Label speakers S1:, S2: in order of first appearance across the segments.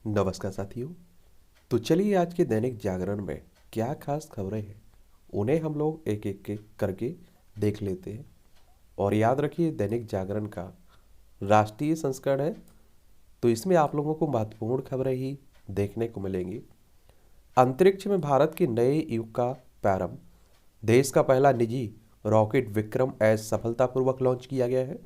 S1: नमस्कार साथियों। तो चलिए आज के दैनिक जागरण में क्या खास खबरें हैं उन्हें हम लोग एक एक के करके देख लेते हैं। और याद रखिए दैनिक जागरण का राष्ट्रीय संस्करण है, तो इसमें आप लोगों को महत्वपूर्ण खबरें ही देखने को मिलेंगी। अंतरिक्ष में भारत के नए युग का प्रारंभ, देश का पहला निजी रॉकेट विक्रम एस सफलतापूर्वक लॉन्च किया गया है।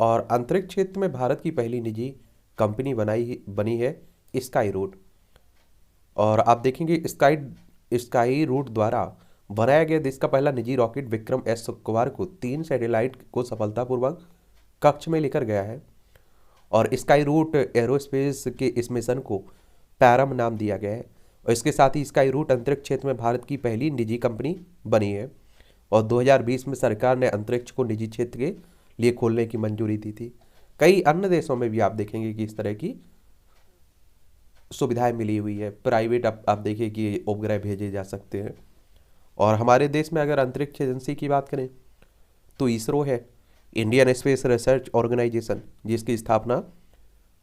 S1: और अंतरिक्ष क्षेत्र में भारत की पहली निजी कंपनी बनी है स्काई रूट। और आप देखेंगे स्काई स्काई रूट द्वारा बनाया गया देश का पहला निजी रॉकेट विक्रम एस शुक्रवार को 3 सैटेलाइट को सफलतापूर्वक कक्ष में लेकर गया है। और स्काई रूट एरोस्पेस के इस मिशन को पैरम नाम दिया गया है। और इसके साथ ही स्काई रूट अंतरिक्ष क्षेत्र में भारत की पहली निजी कंपनी बनी है। और 2020 में सरकार ने अंतरिक्ष को निजी क्षेत्र के लिए खोलने की मंजूरी दी थी। कई अन्य देशों में भी आप देखेंगे कि इस तरह की सुविधाएं मिली हुई है। प्राइवेट आप देखिए कि उपग्रह भेजे जा सकते हैं। और हमारे देश में अगर अंतरिक्ष एजेंसी की बात करें तो इसरो है, इंडियन स्पेस रिसर्च ऑर्गेनाइजेशन, जिसकी स्थापना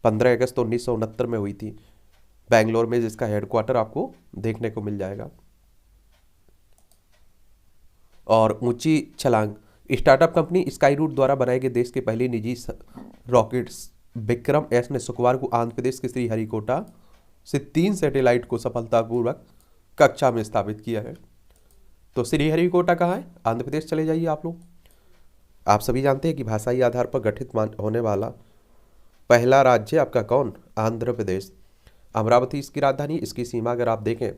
S1: 15 अगस्त 1969 में हुई थी बेंगलोर में, जिसका हेडक्वार्टर आपको देखने को मिल जाएगा। और ऊंची छलांग, स्टार्टअप कंपनी स्काई रूट द्वारा बनाए गए देश के पहले निजी रॉकेट विक्रम एस ने शुक्रवार को आंध्र प्रदेश के श्रीहरिकोटा से 3 सैटेलाइट को सफलतापूर्वक कक्षा में स्थापित किया है। तो श्रीहरिकोटा कहाँ है? आंध्र प्रदेश चले जाइए आप लोग। आप सभी जानते हैं कि भाषाई आधार पर गठित होने वाला पहला राज्य आपका कौन? आंध्र प्रदेश। अमरावती इसकी राजधानी। इसकी सीमा अगर आप देखें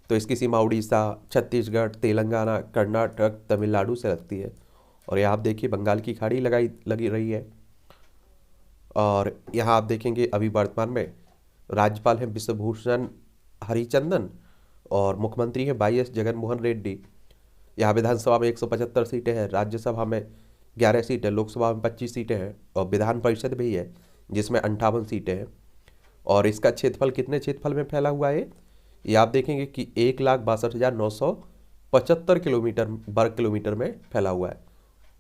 S1: तो इसकी सीमा उड़ीसा, छत्तीसगढ़, तेलंगाना, कर्नाटक, तमिलनाडु से लगती है। और यहाँ आप देखिए बंगाल की खाड़ी लगी रही है। और यहाँ आप देखेंगे अभी वर्तमान में राज्यपाल हैं विश्वभूषण हरिचंदन और मुख्यमंत्री हैं वाई एस जगनमोहन रेड्डी। यहाँ विधानसभा में 175 सीटें हैं, राज्यसभा में 11 सीटें, लोकसभा में 25 सीटें हैं और विधान परिषद भी है जिसमें 58 सीटें हैं। और इसका क्षेत्रफल कितने क्षेत्रफल में फैला हुआ है ये आप देखेंगे कि 1,62,975 वर्ग किलोमीटर में फैला हुआ है।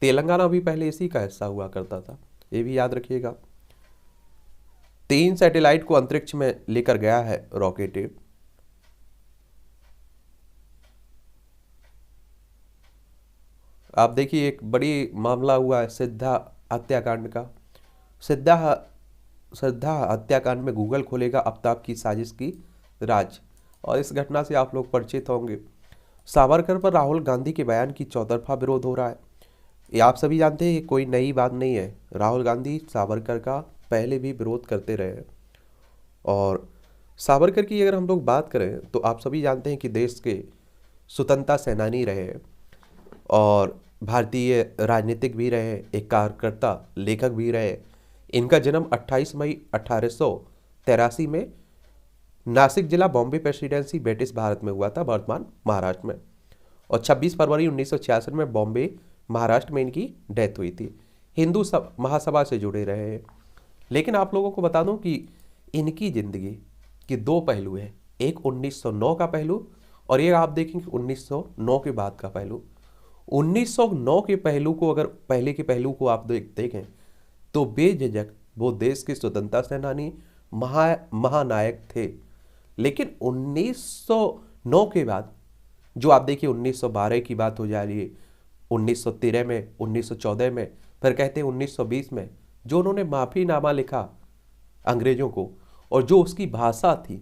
S1: तेलंगाना भी पहले इसी का हिस्सा हुआ करता था, ये भी याद रखिएगा। 3 सैटेलाइट को अंतरिक्ष में लेकर गया है रॉकेट। आप देखिए एक बड़ी मामला हुआ है सिद्धा हत्याकांड का। सिद्धा सिद्धा हत्याकांड में गूगल खोलेगा आफ्ताब की साजिश की राज। और इस घटना से आप लोग परिचित होंगे। सावरकर पर राहुल गांधी के बयान की चौतरफा विरोध हो रहा है। ये आप सभी जानते हैं, ये कोई नई बात नहीं है। राहुल गांधी सावरकर का पहले भी विरोध करते रहे हैं। और सावरकर की अगर हम लोग बात करें तो आप सभी जानते हैं कि देश के स्वतंत्रता सेनानी रहे हैं और भारतीय राजनीतिक भी रहे, एक कार्यकर्ता लेखक भी रहे। इनका जन्म 28 मई 1883 में नासिक जिला बॉम्बे प्रेसिडेंसी ब्रिटिश भारत में हुआ था, वर्तमान महाराष्ट्र में। और 26 फरवरी 1966 में बॉम्बे महाराष्ट्र में इनकी डेथ हुई थी। हिंदू महासभा से जुड़े रहे हैं। लेकिन आप लोगों को बता दूं कि इनकी ज़िंदगी के दो पहलू हैं, एक 1909 का पहलू और ये आप देखेंगे 1909 के बाद का पहलू। 1909 के पहलू को अगर पहले के पहलू को आप देखें तो बेझिझक वो देश के स्वतंत्रता सेनानी महानायक थे। लेकिन 1909 के बाद जो आप देखिए 1912 की बात हो जा रही है, 1913 में, 1914 में, फिर कहते हैं 1920 में, जो उन्होंने माफ़ीनामा लिखा अंग्रेज़ों को और जो उसकी भाषा थी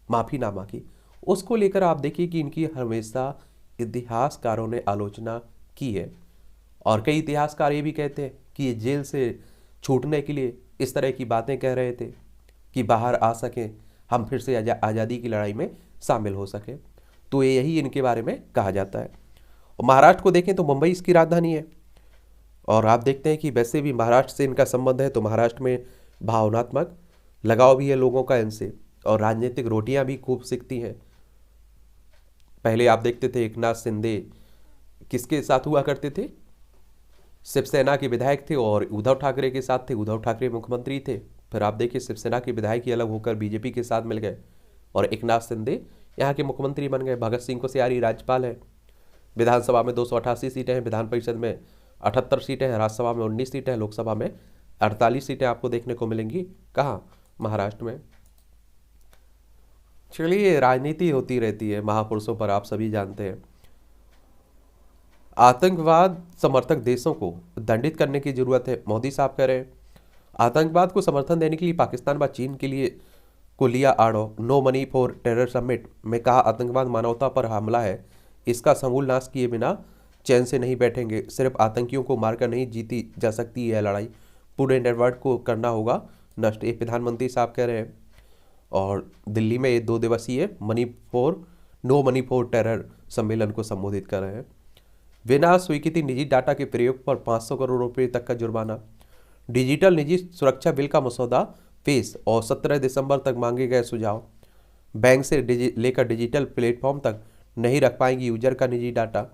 S1: माफ़ीनामा की, उसको लेकर आप देखिए कि इनकी हमेशा इतिहासकारों ने आलोचना की है। और कई इतिहासकार ये भी कहते हैं कि ये जेल से छूटने के लिए इस तरह की बातें कह रहे थे कि बाहर आ सकें, हम फिर से आज़ादी की लड़ाई में शामिल हो सकें। तो यही इनके बारे में कहा जाता है। और महाराष्ट्र को देखें तो मुंबई इसकी राजधानी है। और आप देखते हैं कि वैसे भी महाराष्ट्र से इनका संबंध है, तो महाराष्ट्र में भावनात्मक लगाव भी है लोगों का इनसे और राजनीतिक रोटियां भी खूब सिकती हैं। पहले आप देखते थे एकनाथ शिंदे किसके साथ हुआ करते थे? शिवसेना के विधायक थे और उद्धव ठाकरे के साथ थे। उद्धव ठाकरे मुख्यमंत्री थे, फिर आप देखिए शिवसेना के विधायक ही अलग होकर बीजेपी के साथ मिल गए और एकनाथ शिंदे यहाँ के मुख्यमंत्री बन गए। भगत सिंह कोश्यारी राज्यपाल है। विधानसभा में 288 सीटें हैं, विधान परिषद में 78 सीटें हैं, राज्यसभा में 19 सीटें हैं, लोकसभा में 48 सीटें आपको देखने को मिलेंगी। कहाँ? महाराष्ट्र में। चलिए, राजनीति होती रहती है महापुरुषों पर, आप सभी जानते हैं। आतंकवाद समर्थक देशों को दंडित करने की जरूरत है, मोदी साहब कह रहे हैं। आतंकवाद को समर्थन देने के लिए पाकिस्तान व चीन के लिए को लिया आड़ो। No money for terror summit में कहा, आतंकवाद मानवता पर हमला है, इसका समूल नाश किए बिना चैन से नहीं बैठेंगे। सिर्फ आतंकियों को मारकर नहीं जीती जा सकती यह लड़ाई, पूरे नेटवर्क को करना होगा नष्ट, ये प्रधानमंत्री साहब कह रहे हैं। और दिल्ली में ये 2 दिवसीय नो मनी फॉर टेरर सम्मेलन को संबोधित कर रहे हैं। बिना स्वीकृति निजी डाटा के प्रयोग पर 500 करोड़ रुपए तक का जुर्माना। डिजिटल निजी सुरक्षा बिल का मसौदा पेश और 17 दिसंबर तक मांगे गए सुझाव। बैंक से लेकर डिजिटल प्लेटफॉर्म तक नहीं रख पाएंगे यूजर का निजी डाटा।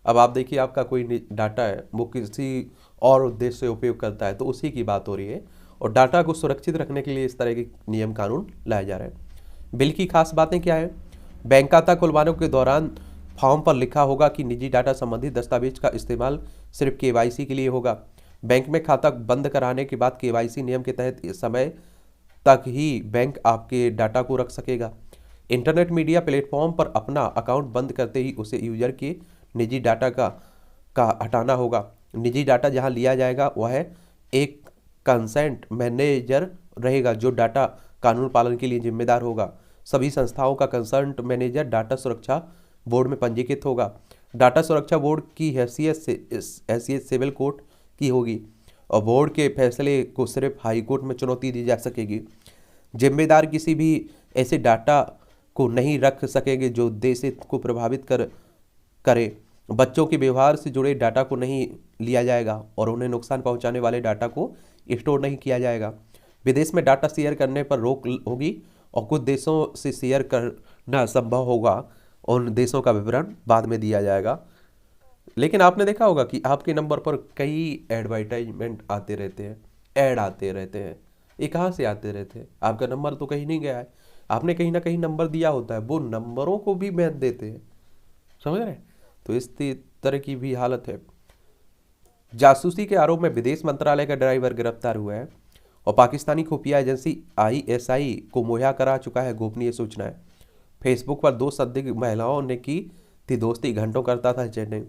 S1: अब आप देखिए, आपका कोई डाटा है, वो किसी और उद्देश्य से उपयोग करता है, तो उसी की बात हो रही है। और डाटा को सुरक्षित रखने के लिए इस तरह के नियम कानून लाए जा रहे हैं। बिल की खास बातें क्या है? बैंक खाता खुलवाने के दौरान फॉर्म पर लिखा होगा कि निजी डाटा संबंधित दस्तावेज का इस्तेमाल सिर्फ केवाईसी के लिए होगा। बैंक में खाता बंद कराने के बाद केवाईसी नियम के तहत इस समय तक ही बैंक आपके डाटा को रख सकेगा। इंटरनेट मीडिया प्लेटफॉर्म पर अपना अकाउंट बंद करते ही उसे यूजर के निजी डाटा का हटाना होगा। निजी डाटा जहां लिया जाएगा वह एक कंसेंट मैनेजर रहेगा जो डाटा कानून पालन के लिए जिम्मेदार होगा। सभी संस्थाओं का कंसेंट मैनेजर डाटा सुरक्षा बोर्ड में पंजीकृत होगा। डाटा सुरक्षा बोर्ड की हैसियत सिविल कोर्ट की होगी और बोर्ड के फैसले को सिर्फ हाई कोर्ट में चुनौती दी जा सकेगी। जिम्मेदार किसी भी ऐसे डाटा को नहीं रख सकेंगे जो देश हित को प्रभावित करे। बच्चों के व्यवहार से जुड़े डाटा को नहीं लिया जाएगा और उन्हें नुकसान पहुंचाने वाले डाटा को स्टोर नहीं किया जाएगा। विदेश में डाटा शेयर करने पर रोक होगी और कुछ देशों से शेयर करना संभव होगा। उन देशों का विवरण बाद में दिया जाएगा। लेकिन आपने देखा होगा कि आपके नंबर पर कई एडवर्टाइजमेंट आते रहते हैं, ऐड आते रहते हैं। ये कहाँ से आते रहते हैं? आपका नंबर तो कहीं नहीं गया है, आपने कहीं ना कहीं नंबर दिया होता है, वो नंबरों को भी बैन देते हैं, समझ रहे हैं? तो इस तरह की भी हालत है। जासूसी के आरोप में विदेश मंत्रालय का ड्राइवर गिरफ्तार हुआ है और पाकिस्तानी खुफिया एजेंसी ISI को मुहैया करा चुका है गोपनीय सूचनाएं। फेसबुक पर 2 संदिग्ध महिलाओं ने की थी दोस्ती, घंटों करता था चैटिंग।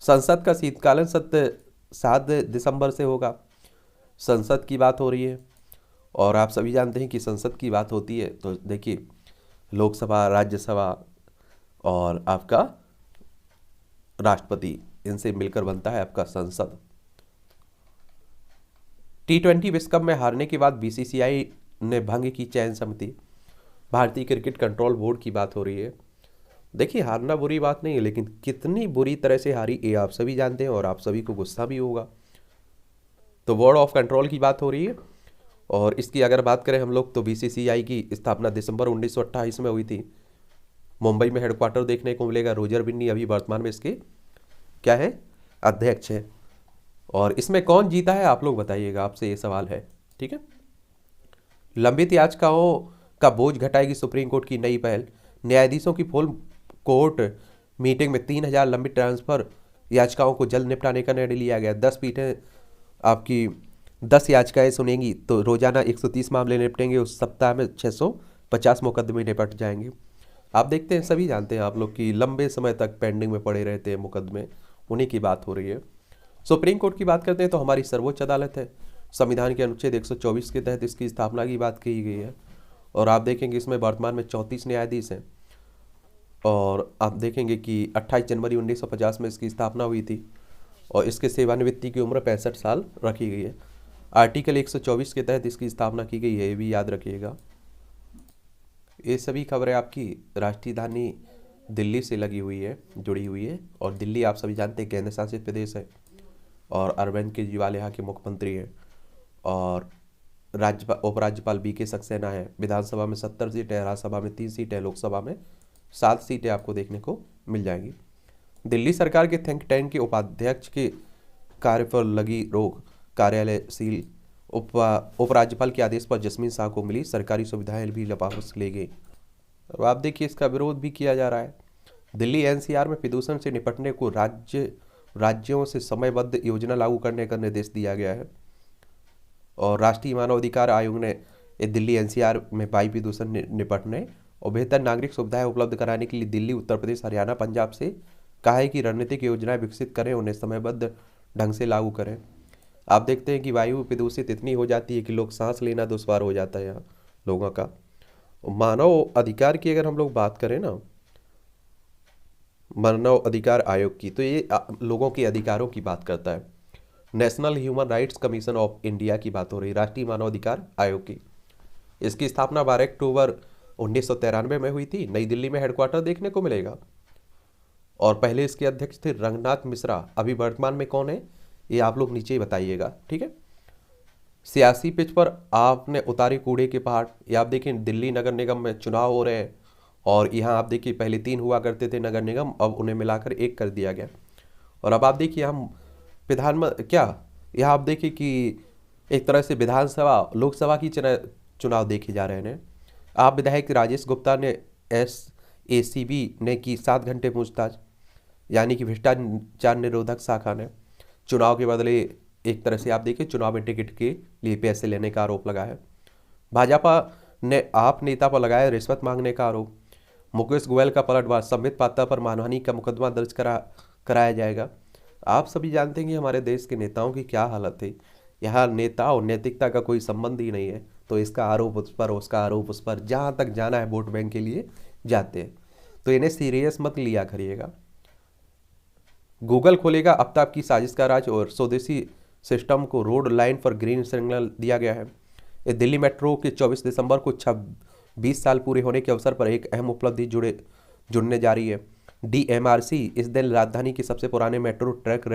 S1: संसद का शीतकालीन सत्र 7 दिसंबर से होगा। संसद की बात हो रही है और आप सभी जानते हैं कि संसद की बात होती है तो देखिए, लोकसभा, राज्यसभा और आपका राष्ट्रपति, इनसे मिलकर बनता है आपका संसद। T20 विश्व कप में हारने के बाद BCCI ने भंग की चयन समिति। भारतीय क्रिकेट कंट्रोल बोर्ड की बात हो रही है। देखिए, हारना बुरी बात नहीं है, लेकिन कितनी बुरी तरह से हारी ये आप सभी जानते हैं और आप सभी को गुस्सा भी होगा। तो बोर्ड ऑफ कंट्रोल की बात हो रही है और इसकी अगर बात करें हम लोग तो BCCI की स्थापना दिसंबर 1928 में हुई थी। मुंबई में हेडक्वार्टर देखने को मिलेगा। रोजर बिन्नी अभी वर्तमान में इसके क्या है, अध्यक्ष है। और इसमें कौन जीता है आप लोग बताइएगा, आपसे ये सवाल है, ठीक है। लंबित याचिकाओं का बोझ घटाएगी सुप्रीम कोर्ट की नई पहल। न्यायाधीशों की फुल कोर्ट मीटिंग में 3000 लंबित ट्रांसफर याचिकाओं को जल्द निपटाने का निर्णय लिया गया। 10 पीठें आपकी 10 याचिकाएं सुनेंगी तो रोजाना 130 मामले निपटेंगे। उस सप्ताह में 650 मुकदमे निपट जाएंगे। आप देखते हैं, सभी जानते हैं आप लोग कि लंबे समय तक पेंडिंग में पड़े रहते हैं मुकदमे, उन्हीं की बात हो रही है। सुप्रीम कोर्ट की बात करते हैं तो हमारी सर्वोच्च अदालत है। संविधान के अनुच्छेद 124 के तहत इसकी स्थापना की बात की गई है और आप देखेंगे इसमें वर्तमान में 34 न्यायाधीश हैं। और आप देखेंगे कि 28 जनवरी 1950 में इसकी स्थापना हुई थी और इसके सेवानिवृत्ति की उम्र 65 साल रखी गई है। आर्टिकल 124 के तहत इसकी स्थापना की गई है, ये भी याद रखिएगा। ये सभी खबरें आपकी राजधानी दिल्ली से लगी हुई है, जुड़ी हुई है। और दिल्ली आप सभी जानते हैं केंद्र शासित प्रदेश है और अरविंद केजरीवाल यहाँ के मुख्यमंत्री हैं और उपराज्यपाल BK सक्सेना है। विधानसभा में 70 सीटें, राज्यसभा में 3 सीटें, लोकसभा में 7 सीटें आपको देखने को मिल जाएंगी। दिल्ली सरकार के थिंक टैंक के उपाध्यक्ष के कार्य पर लगी रोक, कार्यालय सील। उपराज्यपाल के आदेश पर जस्मीन शाह को मिली सरकारी सुविधाएं भी वापस ले गई। अब आप देखिए, इसका विरोध भी किया जा रहा है। दिल्ली NCR में प्रदूषण से निपटने को राज्यों से समयबद्ध योजना लागू करने का निर्देश दिया गया है और राष्ट्रीय मानव अधिकार आयोग ने दिल्ली NCR में वायु प्रदूषण निपटने और बेहतर नागरिक सुविधाएं उपलब्ध कराने के लिए दिल्ली, उत्तर प्रदेश, हरियाणा, पंजाब से कहा है कि रणनीतिक योजनाएं विकसित करें, उन्हें समयबद्ध ढंग से लागू करें। आप देखते हैं कि वायु प्रदूषित इतनी हो जाती है कि लोग सांस लेना दुश्वार हो जाता है यहाँ लोगों का। मानव अधिकार की अगर हम लोग बात करें ना, मानव अधिकार आयोग की, तो ये लोगों के अधिकारों की बात करता है। National human rights commission of India की बात हो रही, राष्ट्रीय मानव अधिकार आयोग की। इसकी स्थापना 12 अक्टूबर 1993 में हुई थी। नई दिल्ली में हेडक्वार्टर देखने को मिलेगा। और पहले इसके अध्यक्ष थे रंगनाथ मिश्रा। अभी वर्तमान में कौन है ये आप लोग नीचे ही बताइएगा, ठीक है। सियासी पिच पर आपने उतारे कूड़े के पहाड़। ये आप देखें, दिल्ली नगर निगम में चुनाव हो रहे हैं और यहाँ आप देखिए पहले 3 हुआ करते थे नगर निगम, अब उन्हें मिलाकर 1 कर दिया गया। और अब आप देखिए हम यहाँ आप देखिए कि एक तरह से विधानसभा लोकसभा की चुनाव देखे जा रहे हैं। आप विधायक राजेश गुप्ता ने SACB ने की 7 घंटे पूछताछ, यानी कि भ्रष्टाचार निरोधक शाखा ने चुनाव के बदले एक तरह से आप देखिए चुनाव में टिकट के लिए पैसे लेने का आरोप लगा है। भाजपा ने आप नेता पर लगाया रिश्वत मांगने का आरोप। मुकेश गोयल का पलटवार, संबित पात्रा पर मानहानि का मुकदमा दर्ज कराया जाएगा। आप सभी जानते हैं कि हमारे देश के नेताओं की क्या हालत है। यहाँ नेता और नैतिकता का कोई संबंध ही नहीं है, तो इसका आरोप उस पर, उसका आरोप उस पर, जहाँ तक जाना है वोट बैंक के लिए जाते हैं। तो इन्हें सीरियस मत लिया करिएगा। गूगल खोलेगा आफ्ताब की साजिश का राज और स्वदेशी सिस्टम को रोड लाइन पर ग्रीन सिग्नल दिया गया है। ये दिल्ली मेट्रो के 24 दिसंबर को 20 साल पूरे होने के अवसर पर एक अहम उपलब्धि जुड़ने जा रही है। DMRC इस दिन राजधानी के सबसे पुराने मेट्रो ट्रैक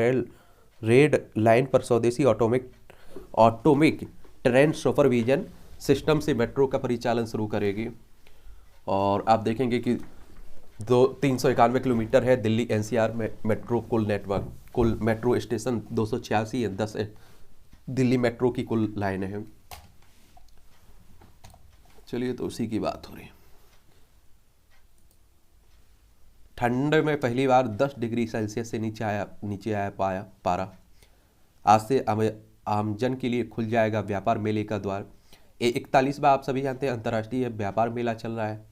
S1: रेड लाइन पर स्वदेशी ऑटोमिक ट्रेन सुपरविजन सिस्टम से मेट्रो का परिचालन शुरू करेगी। और आप देखेंगे कि 391 किलोमीटर है दिल्ली NCR में मेट्रो कुल नेटवर्क, कुल मेट्रो स्टेशन 286 है, 10 दिल्ली मेट्रो की कुल लाइनें हैं। चलिए, तो उसी की बात हो रही है। ठंड में पहली बार 10 डिग्री सेल्सियस से नीचे आया पारा। आज से आमजन के लिए खुल जाएगा व्यापार मेले का द्वार। 41वां आप सभी जानते हैं अंतर्राष्ट्रीय व्यापार मेला चल रहा है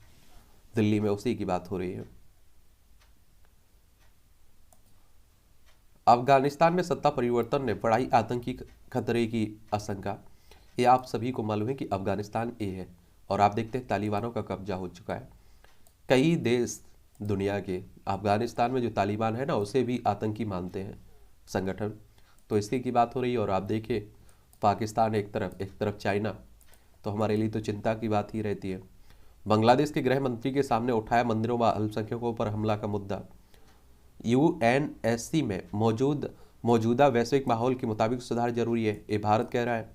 S1: दिल्ली में, उसी की बात हो रही है। अफगानिस्तान में सत्ता परिवर्तन ने बढ़ाई आतंकी खतरे की आशंका। ये आप सभी को मालूम है कि अफगानिस्तान ये है और आप देखते हैं तालिबानों का कब्जा हो चुका है। कई देश दुनिया के अफगानिस्तान में जो तालिबान है ना, उसे भी आतंकी मानते हैं संगठन। तो इसी की बात हो रही है। और आप देखिए पाकिस्तान एक तरफ चाइना, तो हमारे लिए तो चिंता की बात ही रहती है। बांग्लादेश के गृह मंत्री के सामने उठाया मंदिरों व अल्पसंख्यकों पर हमला का मुद्दा। UNSC में मौजूदा वैश्विक माहौल के मुताबिक सुधार जरूरी है, ये भारत कह रहा है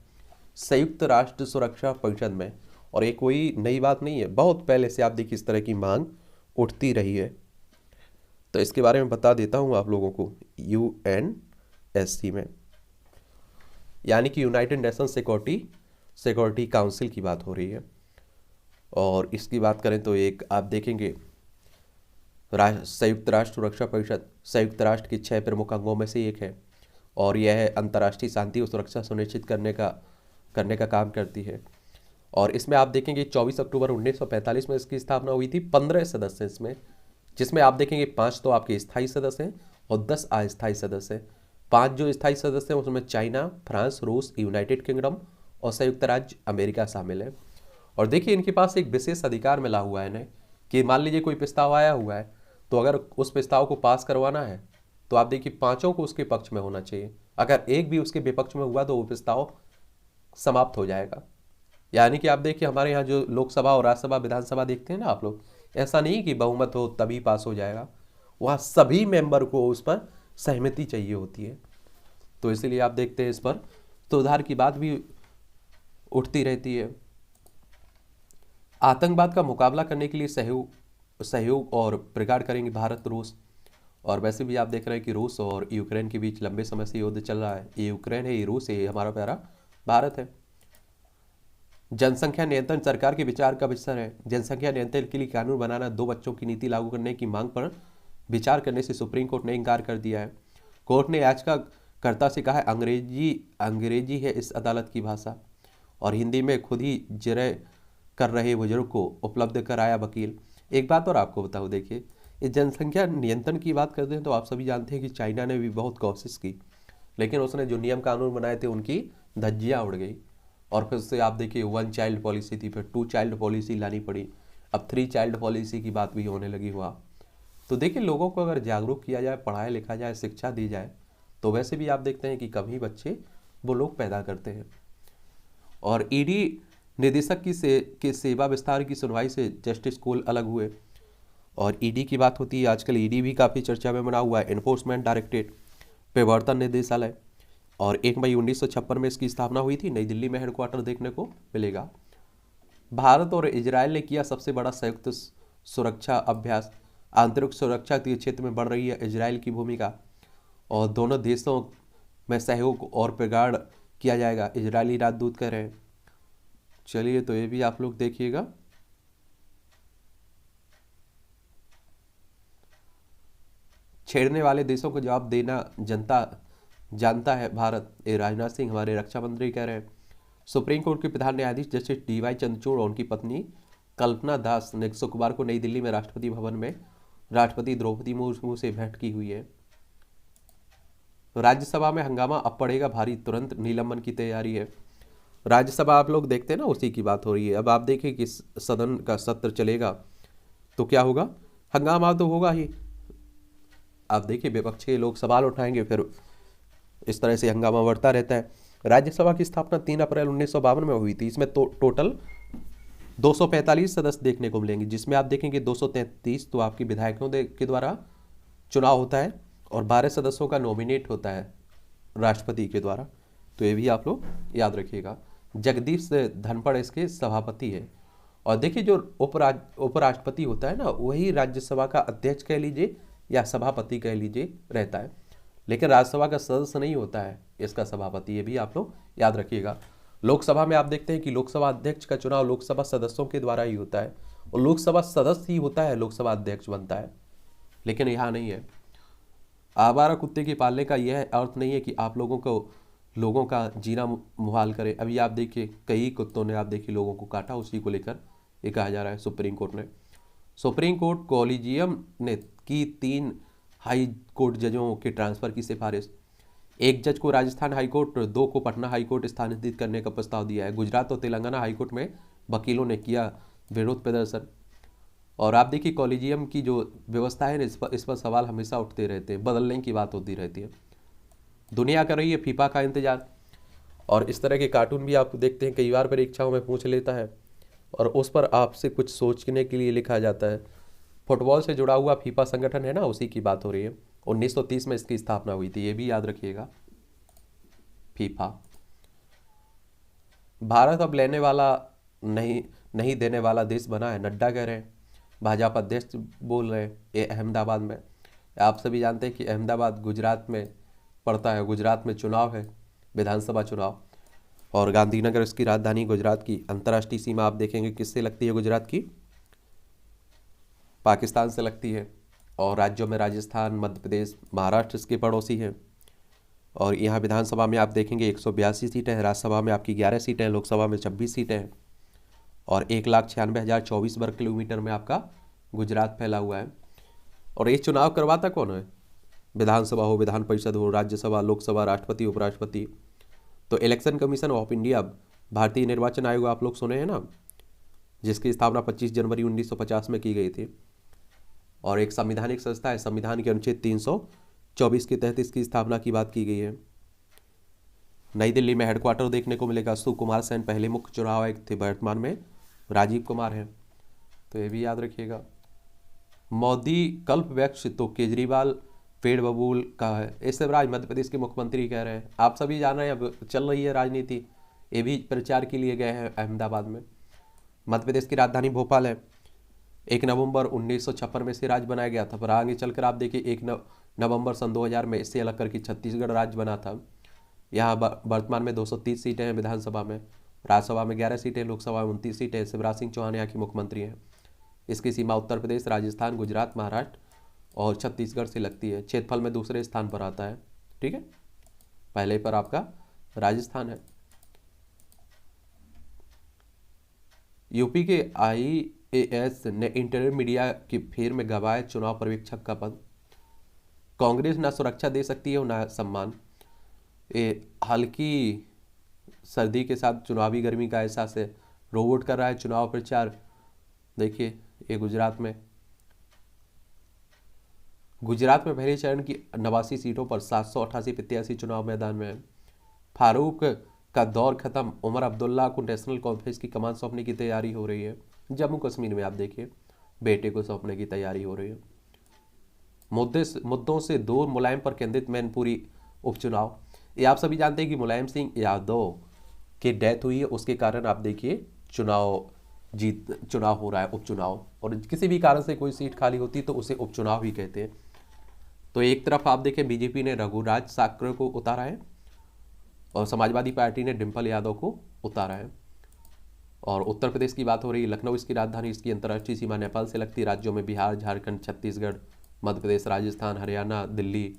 S1: संयुक्त राष्ट्र सुरक्षा परिषद में। और ये कोई नई बात नहीं है, बहुत पहले से आप देखिए इस तरह की मांग उठती रही है। तो इसके बारे में बता देता हूँ आप लोगों को। UNSC में यानी कि यूनाइटेड नेशन सिक्योरिटी काउंसिल की बात हो रही है। और इसकी बात करें तो एक आप देखेंगे संयुक्त राष्ट्र सुरक्षा परिषद संयुक्त राष्ट्र के 6 प्रमुख अंगों में से एक है और यह अंतर्राष्ट्रीय शांति और सुरक्षा सुनिश्चित करने का काम करती है। और इसमें आप देखेंगे 24 अक्टूबर 1945 में इसकी स्थापना हुई थी। 15 सदस्य इसमें, जिसमें आप देखेंगे 5 तो आपके स्थायी सदस्य हैं और 10 अस्थायी सदस्य हैं। 5 जो स्थायी सदस्य हैं उसमें चाइना, फ्रांस, रूस, यूनाइटेड किंगडम और संयुक्त राज्य अमेरिका शामिल है। और देखिए इनके पास एक विशेष अधिकार मिला हुआ है इन्हें कि मान लीजिए कोई प्रस्ताव आया हुआ है, तो अगर उस प्रस्ताव को पास करवाना है तो आप देखिए 5 को उसके पक्ष में होना चाहिए। अगर एक भी उसके विपक्ष में हुआ तो वो प्रस्ताव समाप्त हो जाएगा। यानी कि आप देखिए हमारे यहाँ जो लोकसभा और राज्यसभा विधानसभा देखते हैं ना आप लोग, ऐसा नहीं कि बहुमत हो तभी पास हो जाएगा, वहाँ सभी मेंबर को उस पर सहमति चाहिए होती है। तो इसीलिए आप देखते हैं इस पर सुधार की बात भी उठती रहती है। आतंकवाद का मुकाबला करने के लिए सहयोग और प्रगाढ़ करेंगे भारत रूस। और वैसे भी आप देख रहे हैं कि रूस और यूक्रेन के बीच लंबे समय से युद्ध चल रहा है। ये यूक्रेन है, ये रूस है, ये हमारा प्यारा भारत है। जनसंख्या नियंत्रण सरकार के विचार का विषय है। जनसंख्या नियंत्रण के लिए कानून बनाना, 2 बच्चों की नीति लागू करने की मांग पर विचार करने से सुप्रीम कोर्ट ने इनकार कर दिया है। कोर्ट ने याचिकाकर्ता से कहा है अंग्रेजी है इस अदालत की भाषा और हिंदी में खुद ही कर रहे बुजुर्ग को उपलब्ध कराया वकील। एक बात और आपको बताऊँ, देखिए इस जनसंख्या नियंत्रण की बात करते हैं तो आप सभी जानते हैं कि चाइना ने भी बहुत कोशिश की, लेकिन उसने जो नियम कानून बनाए थे उनकी धज्जियाँ उड़ गई। और फिर से आप देखिए 1 चाइल्ड पॉलिसी थी, फिर 2 चाइल्ड पॉलिसी लानी पड़ी, अब 3 चाइल्ड पॉलिसी की बात भी होने लगी हुआ। तो देखिए लोगों को अगर जागरूक किया जाए, पढ़ाया लिखा जाए, शिक्षा दी जाए, तो वैसे भी आप देखते हैं कि कम ही बच्चे वो लोग पैदा करते हैं। और ईडी निदेशक के सेवा विस्तार की सुनवाई से जस्टिस कोल अलग हुए। और ईडी की बात होती है, आजकल ईडी भी काफ़ी चर्चा में बना हुआ है, एनफोर्समेंट डायरेक्टरेट प्रवर्तन निदेशालय। और 1 मई 1956 में इसकी स्थापना हुई थी, नई दिल्ली में हेडक्वार्टर देखने को मिलेगा। भारत और इजराइल ने किया सबसे बड़ा संयुक्त सुरक्षा अभ्यास। आंतरिक सुरक्षा के क्षेत्र में बढ़ रही है इजराइल की भूमिका और दोनों देशों में सहयोग और प्रगाढ़ किया जाएगा, इजरायली राजदूत कह रहे हैं। चलिए तो ये भी आप लोग देखिएगा। छेड़ने वाले देशों को जवाब देना जनता जानता है भारत, ये राजनाथ सिंह हमारे रक्षा मंत्री कह रहे हैं। सुप्रीम कोर्ट के प्रधान न्यायाधीश जस्टिस डीवाई चंद्रचूड़ और उनकी पत्नी कल्पना दास ने शुक्रवार को नई दिल्ली में राष्ट्रपति भवन में राष्ट्रपति द्रौपदी मुर्मू से भेंट की हुई है। राज्यसभा में हंगामा, अब पड़ेगा भारी, तुरंत निलंबन की तैयारी है। राज्यसभा आप लोग देखते हैं ना, उसी की बात हो रही है। अब आप देखिए कि सदन का सत्र चलेगा तो क्या होगा, हंगामा तो होगा ही। आप देखिए विपक्ष के लोग सवाल उठाएंगे, फिर इस तरह से हंगामा बढ़ता रहता है। राज्यसभा की स्थापना 3 अप्रैल 1952 में हुई थी। इसमें तो टोटल 245 सदस्य देखने को मिलेंगे, जिसमें आप देखेंगे 233 तो आपके विधायकों के द्वारा चुनाव होता है और 12 सदस्यों का नॉमिनेट होता है राष्ट्रपति के द्वारा। तो ये भी आप लोग याद रखिएगा। जगदीश धनखड़ इसके सभापति है। और देखिए जो उपराष्ट्रपति होता है ना, वही राज्यसभा का अध्यक्ष कह लीजिए या सभापति कह लीजिए रहता है, लेकिन राज्यसभा का सदस्य नहीं होता है इसका सभापति, ये भी आप लोग याद रखिएगा। लोकसभा में आप देखते हैं कि लोकसभा अध्यक्ष का चुनाव लोकसभा सदस्यों के द्वारा ही होता है और लोकसभा सदस्य ही होता है लोकसभा अध्यक्ष बनता है, लेकिन यहाँ नहीं है। आवारा कुत्ते के पालने का यह अर्थ नहीं है कि आप लोगों का जीना मुहाल करें। अभी आप देखिए कई कुत्तों ने आप देखिए लोगों को काटा, उसी को लेकर ये कहा जा रहा है सुप्रीम कोर्ट ने। सुप्रीम कोर्ट कॉलेजियम ने की 3 हाई कोर्ट जजों के ट्रांसफर की सिफारिश। 1 जज को राजस्थान हाईकोर्ट, 2 को पटना हाईकोर्ट स्थानांतरित करने का प्रस्ताव दिया है। गुजरात और तेलंगाना हाईकोर्ट में वकीलों ने किया विरोध प्रदर्शन। और आप देखिए कॉलेजियम की जो व्यवस्था है इस पर सवाल हमेशा उठते रहते हैं, बदलने की बात होती रहती है। दुनिया कर रही है फीफा का इंतजार। और इस तरह के कार्टून भी आप देखते हैं, कई बार परीक्षाओं में पूछ लेता है और उस पर आपसे कुछ सोचने के लिए लिखा जाता है। फुटबॉल से जुड़ा हुआ फीफा संगठन है ना, उसी की बात हो रही है। 1930 में इसकी स्थापना हुई थी, ये भी याद रखिएगा। फीफा। भारत अब लेने वाला नहीं देने वाला देश बना है, नड्डा कह रहे हैं। भाजपा अध्यक्ष बोल रहे हैं ये अहमदाबाद में। आप सभी जानते हैं कि अहमदाबाद गुजरात में पड़ता है, गुजरात में चुनाव है, विधानसभा चुनाव। और गांधीनगर इसकी राजधानी गुजरात की। अंतर्राष्ट्रीय सीमा आप देखेंगे किससे लगती है गुजरात की, पाकिस्तान से लगती है। और राज्यों में राजस्थान, मध्य प्रदेश, महाराष्ट्र इसके पड़ोसी हैं। और यहाँ विधानसभा में आप देखेंगे 182 सीटें हैं, राज्यसभा में आपकी 11 सीटें हैं, लोकसभा में 26 सीटें हैं। और 1,96,024 वर्ग किलोमीटर में आपका गुजरात फैला हुआ है। और ये चुनाव करवाता कौन है, विधानसभा हो, विधान परिषद हो, राज्यसभा, लोकसभा, राष्ट्रपति, उपराष्ट्रपति, तो इलेक्शन कमीशन ऑफ इंडिया, भारतीय निर्वाचन आयोग आप लोग सुने हैं ना, जिसकी स्थापना 25 जनवरी 1950 में की गई थी। और एक संवैधानिक संस्था है, संविधान के अनुच्छेद 324 के तहत इसकी स्थापना की बात की गई है। नई दिल्ली में हेडक्वार्टर देखने को मिलेगा। सुकुमार सेन पहले मुख्य चुनाव आयुक्त थे, वर्तमान में राजीव कुमार हैं, तो ये भी याद रखिएगा। मोदी कल्प वृक्ष तो केजरीवाल पेड़ बबूल का है, ये शिवराज मध्य प्रदेश के मुख्यमंत्री कह रहे हैं। आप सभी जान रहे हैं अब चल रही है राजनीति, ये भी प्रचार के लिए गए हैं अहमदाबाद में। मध्य प्रदेश की राजधानी भोपाल है। 1 नवंबर 1956 में इसे राज्य बनाया गया था, पर आगे चलकर आप देखिए 1 नवंबर सन 2000 में इससे अलग करके छत्तीसगढ़ राज्य बना था। यहाँ वर्तमान में 230 सीटें हैं विधानसभा में, राज्यसभा में 11 सीटें, लोकसभा में 29 सीटें। शिवराज सिंह चौहान यहाँ के मुख्यमंत्री हैं। इसकी सीमा उत्तर प्रदेश, राजस्थान, गुजरात, महाराष्ट्र और छत्तीसगढ़ से लगती है। क्षेत्रफल में दूसरे स्थान पर आता है, ठीक है, पहले पर आपका राजस्थान है। यूपी के आईएएस ने इंटरनेट मीडिया की फेर में गंवाया चुनाव पर्यवेक्षक का पद। कांग्रेस ना सुरक्षा दे सकती है और ना सम्मान। ये हल्की सर्दी के साथ चुनावी गर्मी का एहसास है। रोबोट कर रहा है चुनाव प्रचार। देखिए ये गुजरात में पहले चरण की 89 सीटों पर 788 प्रत्याशी चुनाव मैदान में हैं। फारूक का दौर खत्म, उमर अब्दुल्ला को नेशनल कॉन्फ्रेंस की कमान सौंपने की तैयारी हो रही है। जम्मू कश्मीर में आप देखिए बेटे को सौंपने की तैयारी हो रही है। मुद्दों से दूर मुलायम पर केंद्रित मैनपुरी उपचुनाव। ये आप सभी जानते हैं कि मुलायम सिंह यादव की डेथ हुई है, उसके कारण आप देखिए चुनाव हो रहा है, उपचुनाव। और किसी भी कारण से कोई सीट खाली होती तो उसे उपचुनाव ही कहते हैं। तो एक तरफ आप देखें बीजेपी ने रघुराज साक्र को उतारा है और समाजवादी पार्टी ने डिम्पल यादव को उतारा है। और उत्तर प्रदेश की बात हो रही है, लखनऊ इसकी राजधानी, इसकी अंतर्राष्ट्रीय सीमा नेपाल से लगती राज्यों में बिहार, झारखंड, छत्तीसगढ़, मध्य प्रदेश, राजस्थान, हरियाणा, दिल्ली,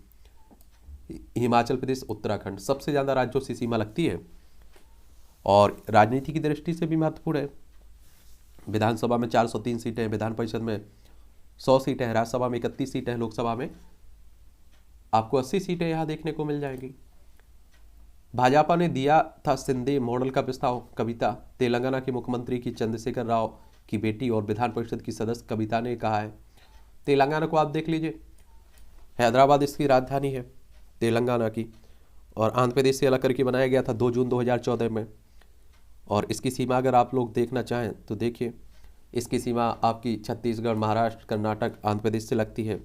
S1: हिमाचल प्रदेश, उत्तराखंड, सबसे ज़्यादा राज्यों से सीमा लगती है। और राजनीति की दृष्टि से भी महत्वपूर्ण है। विधानसभा में 403 सीटें हैं, विधान परिषद में 100 सीटें हैं, राज्यसभा में 31 सीटें हैं, लोकसभा में आपको 80 सीटें यहाँ देखने को मिल जाएंगी। भाजपा ने दिया था सिंधे मॉडल का प्रस्ताव। कविता, तेलंगाना के मुख्यमंत्री की चंद्रशेखर राव की बेटी और विधान परिषद की सदस्य कविता ने कहा है। तेलंगाना को आप देख लीजिए, हैदराबाद इसकी राजधानी है तेलंगाना की, और आंध्र प्रदेश से अलग करके बनाया गया था 2 जून 2014 में। और इसकी सीमा अगर आप लोग देखना चाहें तो देखिए, इसकी सीमा आपकी छत्तीसगढ़, महाराष्ट्र, कर्नाटक, आंध्र प्रदेश से लगती है।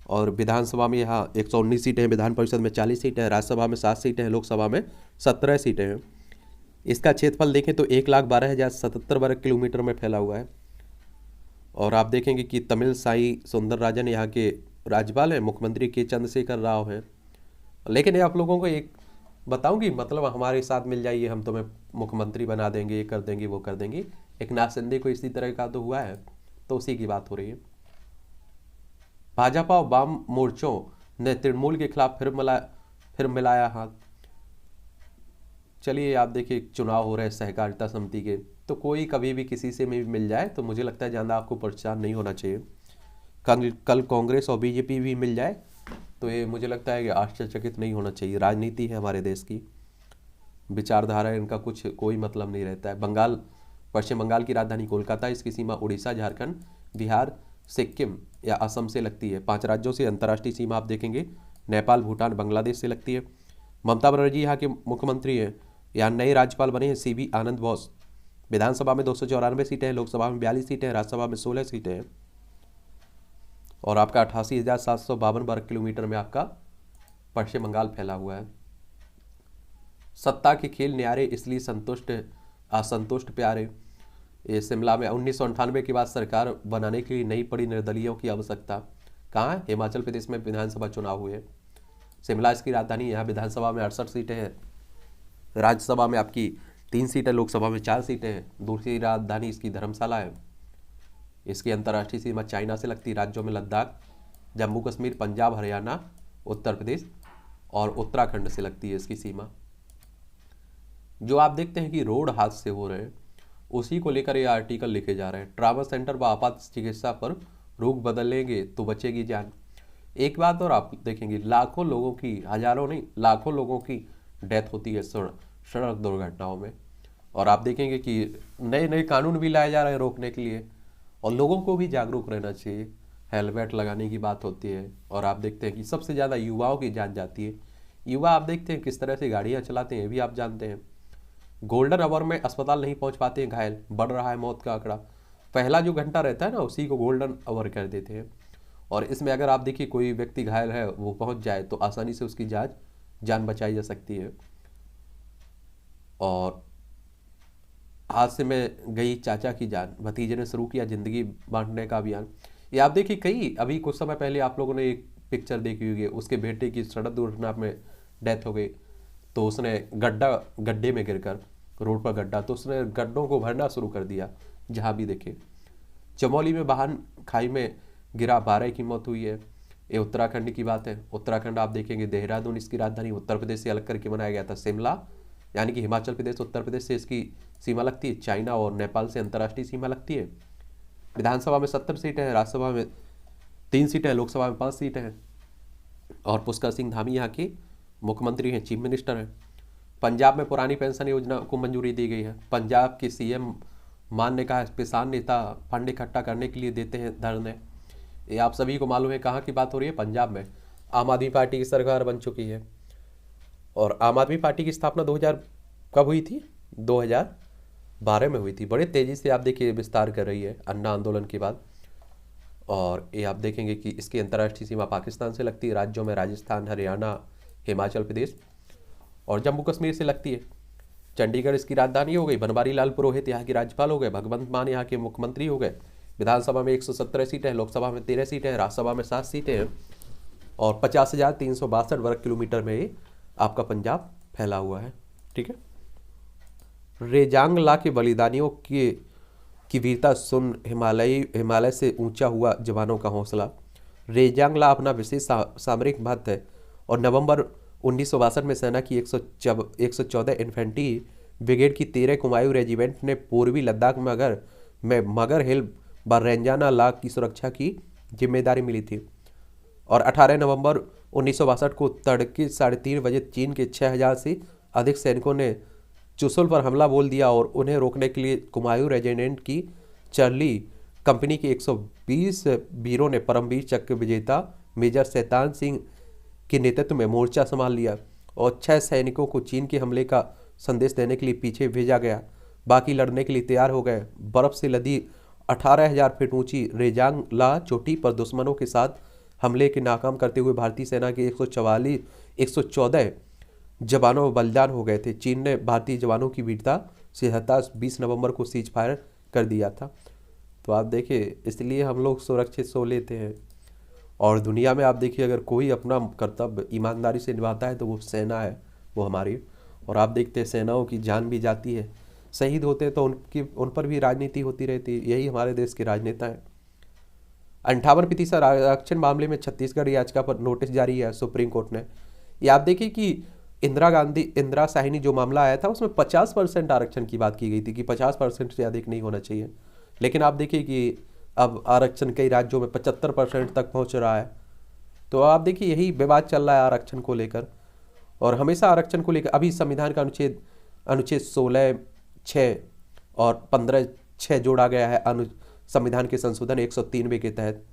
S1: और विधानसभा में यहाँ 119 सीटें हैं, विधान परिषद में 40 सीटें हैं, राज्यसभा में 7 सीटें हैं, लोकसभा में 17 सीटें हैं। इसका क्षेत्रफल देखें तो 1,12,077 वर्ग किलोमीटर में फैला हुआ है। और आप देखेंगे कि तमिल साई सुंदरराजन यहाँ के राज्यपाल हैं, मुख्यमंत्री के चंद्रशेखर राव हैं। लेकिन ये आप लोगों को एक बताऊं कि मतलब हमारे साथ मिल जाइए, हम तुम्हें मुख्यमंत्री बना देंगे, ये कर देंगे, वो कर देंगे। एक नाथ शिंदे को इसी तरह का तो हुआ है, तो उसी की बात हो रही है। भाजपा और वाम मोर्चों ने तृणमूल के खिलाफ फिर मिलाया हाथ। चलिए आप देखिए, चुनाव हो रहे हैं सहकारिता समिति के, तो कोई कभी भी किसी से भी मिल जाए तो मुझे लगता है ज़्यादा आपको परेशान नहीं होना चाहिए। कल कांग्रेस और बीजेपी भी मिल जाए तो ये मुझे लगता है कि आश्चर्यचकित नहीं होना चाहिए। राजनीति है हमारे देश की, विचारधारा इनका कोई मतलब नहीं रहता है। पश्चिम बंगाल की राजधानी कोलकाता, इसकी सीमा उड़ीसा, झारखंड, बिहार, सिक्किम या असम से लगती है। 5 राज्यों से अंतर्राष्ट्रीय सीमा आप देखेंगे, नेपाल, भूटान, बांग्लादेश से लगती है। ममता बनर्जी यहाँ के मुख्यमंत्री हैं। यहाँ नए राज्यपाल बने हैं CB आनंद बोस। विधानसभा में 294 सीटें हैं, लोकसभा में 42 सीटें हैं, राज्यसभा में 16 सीटें हैं। और आपका 88,752 वर्ग किलोमीटर में आपका पश्चिम बंगाल फैला हुआ है। सत्ता के खेल न्यारे इसलिए असंतुष्ट प्यारे। ये शिमला में 1998 के बाद सरकार बनाने के लिए नहीं पड़ी निर्दलीयों की आवश्यकता। कहाँ है? हिमाचल प्रदेश में विधानसभा चुनाव हुए। शिमला इसकी राजधानी, यहाँ विधानसभा में 68 सीटें हैं, राज्यसभा में आपकी 3 सीटें, लोकसभा में 4 सीटें हैं। दूसरी राजधानी इसकी धर्मशाला है। इसकी अंतर्राष्ट्रीय सीमा चाइना से लगती राज्यों में लद्दाख, जम्मू कश्मीर, पंजाब, हरियाणा, उत्तर प्रदेश और उत्तराखंड से लगती है इसकी सीमा। जो आप देखते हैं कि रोड हादसे हो रहे हैं, उसी को लेकर ये आर्टिकल लिखे जा रहे हैं। ट्रामा सेंटर व आपात चिकित्सा पर रोक बदलेंगे तो बचेगी जान। एक बात और आप देखेंगे, लाखों लोगों की, हजारों नहीं लाखों लोगों की डेथ होती है सड़क दुर्घटनाओं में। और आप देखेंगे कि नए नए कानून भी लाए जा रहे हैं रोकने के लिए, और लोगों को भी जागरूक रहना चाहिए। हेलमेट लगाने की बात होती है, और आप देखते हैं कि सबसे ज़्यादा युवाओं की जान जाती है। युवा आप देखते हैं किस तरह से गाड़ियाँ चलाते हैं, भी आप जानते हैं। गोल्डन आवर में अस्पताल नहीं पहुंच पाते हैं घायल, बढ़ रहा है मौत का आंकड़ा। पहला जो घंटा रहता है ना, उसी को गोल्डन आवर कर देते हैं। और इसमें अगर आप देखिए कोई व्यक्ति घायल है, वो पहुंच जाए तो आसानी से उसकी जान बचाई जा सकती है। और हादसे में गई चाचा की जान, भतीजे ने शुरू किया जिंदगी बांटने का अभियान। ये आप देखिए, कई अभी कुछ समय पहले आप लोगों ने एक पिक्चर देखी होगी, उसके बेटे की सड़क दुर्घटना में डेथ हो गई, तो उसने गड्ढे में गिरकर, रोड पर गड्ढा, तो उसने गड्ढों को भरना शुरू कर दिया जहाँ भी देखे। चमोली में वाहन खाई में गिरा, 12 की मौत हुई है। ये उत्तराखंड की बात है। उत्तराखंड आप देखेंगे, देहरादून इसकी राजधानी, उत्तर प्रदेश से अलग करके बनाया गया था शिमला, यानी कि हिमाचल प्रदेश उत्तर प्रदेश से इसकी सीमा लगती है, चाइना और नेपाल से अंतर्राष्ट्रीय सीमा लगती है। विधानसभा में 70 सीटें हैं, राज्यसभा में 3 सीटें हैं, लोकसभा में 5 सीटें हैं। और पुष्कर सिंह धामी यहाँ के मुख्यमंत्री हैं, चीफ मिनिस्टर हैं। पंजाब में पुरानी पेंशन योजना को मंजूरी दी गई है। पंजाब के सीएम मान ने कहा किसान नेता फंड इकट्ठा करने के लिए देते हैं धरने। ये आप सभी को मालूम है कहाँ की बात हो रही है, पंजाब में। आम आदमी पार्टी की सरकार बन चुकी है और आम आदमी पार्टी की स्थापना 2000 कब हुई थी, 2012 में हुई थी। बड़े तेज़ी से आप देखिए विस्तार कर रही है अन्ना आंदोलन के बाद। और ये आप देखेंगे कि इसकी अंतर्राष्ट्रीय सीमा पाकिस्तान से लगती है, राज्यों में राजस्थान, हरियाणा, हिमाचल प्रदेश और जम्मू कश्मीर से लगती है। चंडीगढ़ इसकी राजधानी हो गई। बनवारी लाल पुरोहित यहाँ के राज्यपाल हो गए। भगवंत मान यहाँ के मुख्यमंत्री हो गए। विधानसभा में 117 सीटें हैं, लोकसभा में 13 सीटें हैं, राज्यसभा में 7 सीटें हैं और 50,362 वर्ग किलोमीटर में ये आपका पंजाब फैला हुआ है। ठीक है। रेजांग ला के बलिदानियों की वीरता सुन हिमालय से ऊंचा हुआ जवानों का हौसला। रेजांग ला अपना विशेष सामरिक महत्व है और नवंबर 1962 में सेना की 114 इन्फेंट्री ब्रिगेड की 13 कुमायूं रेजिमेंट ने पूर्वी लद्दाख में मगर हिल बरेंजाना ला की सुरक्षा की जिम्मेदारी मिली थी। और 18 नवंबर 1962 को तड़के 3:30 बजे चीन के 6000 से अधिक सैनिकों ने चुशुल पर हमला बोल दिया और उन्हें रोकने के लिए कुमायूं रेजिमेंट की चार्ली कंपनी के 120 वीरों ने परमवीर चक्र विजेता मेजर शैतान सिंह के नेतृत्व में मोर्चा संभाल लिया और 6 सैनिकों को चीन के हमले का संदेश देने के लिए पीछे भेजा गया। बाकी लड़ने के लिए तैयार हो गए। बर्फ से लदी 18,000 फीट ऊंची रेजांग ला चोटी पर दुश्मनों के साथ हमले के नाकाम करते हुए भारतीय सेना के 114 जवानों में बलिदान हो गए थे। चीन ने भारतीय जवानों की वीरता से हताश 20 नवंबर को सीज फायर कर दिया था। तो आप देखिए इसलिए हम लोग सुरक्षित सो लेते हैं। और दुनिया में आप देखिए अगर कोई अपना कर्तव्य ईमानदारी से निभाता है तो वो सेना है, वो हमारी। और आप देखते हैं सेनाओं की जान भी जाती है, शहीद होते हैं तो उन पर भी राजनीति होती रहती है। यही हमारे देश के राजनेता हैं। 58% आरक्षण मामले में छत्तीसगढ़ याचिका पर नोटिस जारी है सुप्रीम कोर्ट ने। ये आप देखिए कि इंदिरा साहिनी जो मामला आया था उसमें 50% आरक्षण की बात की गई थी कि 50% से अधिक नहीं होना चाहिए। लेकिन आप देखिए कि अब आरक्षण कई राज्यों में 75% तक पहुंच रहा है। तो आप देखिए यही विवाद चल रहा है आरक्षण को लेकर। और हमेशा आरक्षण को लेकर अभी संविधान का अनुच्छेद 16(6) और 15(6) जोड़ा गया है संविधान के संशोधन 193 के तहत।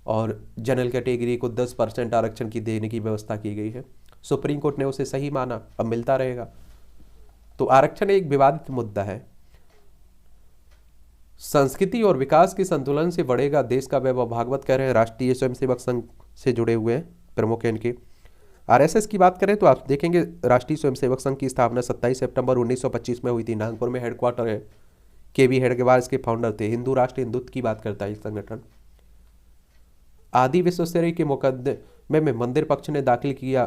S1: और जनरल कैटेगरी को 10% आरक्षण की देने की व्यवस्था की गई है। सुप्रीम कोर्ट ने उसे सही माना, अब मिलता रहेगा। तो आरक्षण एक विवादित मुद्दा है। संस्कृति और विकास के संतुलन से बढ़ेगा देश का वैभव, भागवत कह रहे हैं। राष्ट्रीय स्वयंसेवक संघ से जुड़े हुए हैं प्रमुख हैं इनके। आरएसएस की बात करें तो आप देखेंगे राष्ट्रीय स्वयंसेवक संघ की स्थापना 27 सितंबर 1925 में हुई थी। नागपुर में हेडक्वार्टर है। केवी हेडगेवार इसके फाउंडर थे। हिंदू राष्ट्र हिंदुत्व की बात करता है संगठन। आदि विश्वेश्वरैया के मुकदमे में मंदिर पक्ष ने दाखिल किया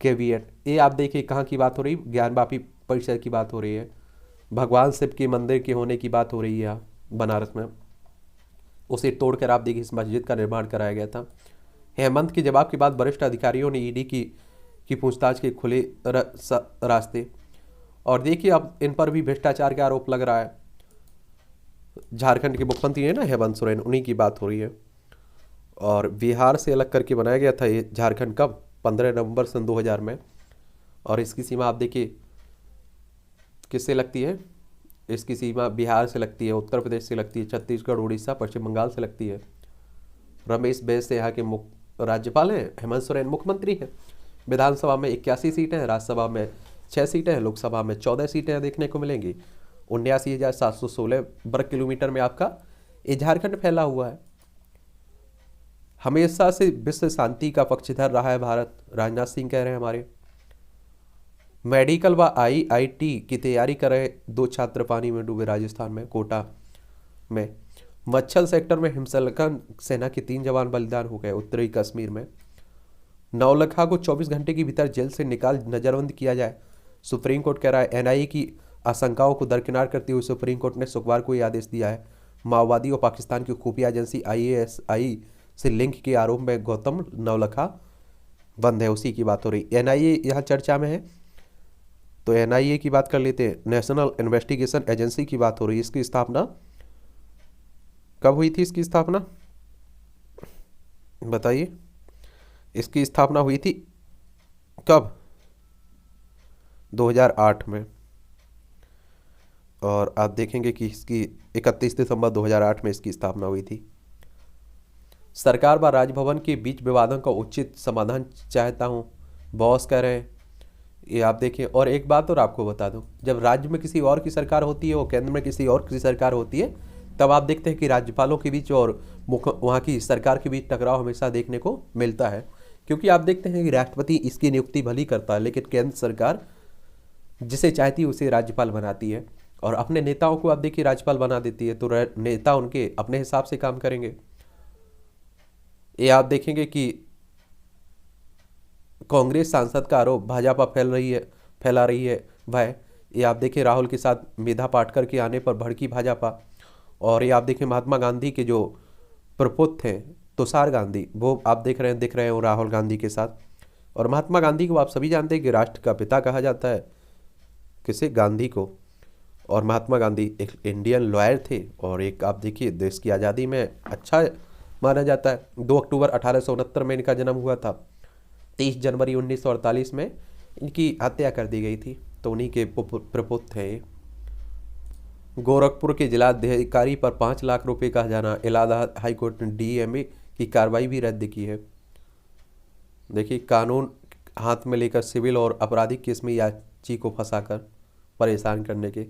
S1: कैविएट। ये आप देखिए कहाँ की बात हो रही, ज्ञानवापी परिषद की बात हो रही है। भगवान शिव के मंदिर के होने की बात हो रही है बनारस में। उसे तोड़कर आप देखिए इस मस्जिद का निर्माण कराया गया था। हेमंत के जवाब के बाद वरिष्ठ अधिकारियों ने ईडी की पूछताछ के खुले रास्ते। और देखिए अब इन पर भी भ्रष्टाचार का आरोप लग रहा है। झारखंड के मुख्यमंत्री है ना हेमंत सोरेन, उन्हीं की बात हो रही है। और बिहार से अलग करके बनाया गया था ये झारखंड कब, 15 नवंबर सन 2000 में। और इसकी सीमा आप देखिए किससे लगती है, इसकी सीमा बिहार से लगती है, उत्तर प्रदेश से लगती है, छत्तीसगढ़, उड़ीसा, पश्चिम बंगाल से लगती है। रमेश बैस से यहाँ के राज्यपाल हैं, हेमंत सोरेन मुख्यमंत्री हैं। विधानसभा में 81 सीटें हैं, राज्यसभा में 6 सीटें हैं, लोकसभा में 14 सीटें देखने को मिलेंगी। 79,716 वर्ग किलोमीटर में आपका ये झारखंड फैला हुआ है। हमेशा से विश्व शांति का पक्षधर रहा है भारत, राजनाथ सिंह कह रहे हैं हमारे। मेडिकल व आईआईटी की तैयारी कर रहे 2 छात्र पानी में डूबे राजस्थान में, कोटा में। मच्छल सेक्टर में हिमस्खलन, सेना के 3 जवान बलिदान हो गए। उत्तरी कश्मीर में नौलखा को 24 घंटे के भीतर जेल से निकाल नजरबंद किया जाए, सुप्रीम कोर्ट कह रहा है। एनआईए की आशंकाओं को दरकिनार करते हुए सुप्रीम कोर्ट ने शुक्रवार को यह आदेश दिया है। माओवादी और पाकिस्तान की खुफिया एजेंसी IASI से लिंक के आरोप में गौतम नवलखा बंद है, उसी की बात हो रही। एनआईए यहाँ चर्चा में है। तो एनआईए की बात कर लेते हैं, नेशनल इन्वेस्टिगेशन एजेंसी की बात हो रही है। इसकी स्थापना कब हुई थी? इसकी स्थापना बताइए, इसकी स्थापना हुई थी कब? 2008 में। और आप देखेंगे कि इसकी 31 दिसंबर 2008 में इसकी स्थापना हुई थी। सरकार व राजभवन के बीच विवादों का उचित समाधान चाहता हूँ, बॉस कह रहे हैं। ये आप देखिए, और एक बात और आपको बता दूं, जब राज्य में किसी और की सरकार होती है और केंद्र में किसी और की सरकार होती है, तब आप देखते हैं कि राज्यपालों के बीच और वहाँ की सरकार के बीच टकराव हमेशा देखने को मिलता है। क्योंकि आप देखते हैं कि राष्ट्रपति इसकी नियुक्ति भली करता है, लेकिन केंद्र सरकार जिसे चाहती है उसे राज्यपाल बनाती है, और अपने नेताओं को आप देखिए राज्यपाल बना देती है। तो नेता उनके अपने हिसाब से काम करेंगे। ये आप देखेंगे कि कांग्रेस सांसद का आरोप भाजपा फैला रही है वह, ये आप देखिए राहुल के साथ मेधा पाटकर के आने पर भड़की भाजपा। और ये आप देखिए महात्मा गांधी के जो प्रपुत्र थे तुषार गांधी, वो आप दिख रहे हो राहुल गांधी के साथ। और महात्मा गांधी को आप सभी जानते हैं कि राष्ट्र का पिता कहा जाता है, किसे? गांधी को। और महात्मा गांधी एक इंडियन लॉयर थे, और एक आप देखिए देश की आज़ादी में अच्छा माना जाता है। 2 अक्टूबर 1869 में इनका जन्म हुआ था। 23 जनवरी 1948 में इनकी हत्या कर दी गई थी। तो उन्हीं के प्रपुत्र थे। गोरखपुर के जिलाधिकारी पर 5 लाख रुपए का हर्जाना, इलाहाबाद हाईकोर्ट ने डीएमए की कार्रवाई भी रद्द की है। देखिए, कानून हाथ में लेकर सिविल और आपराधिक केस में याची को फंसाकर परेशान करने के।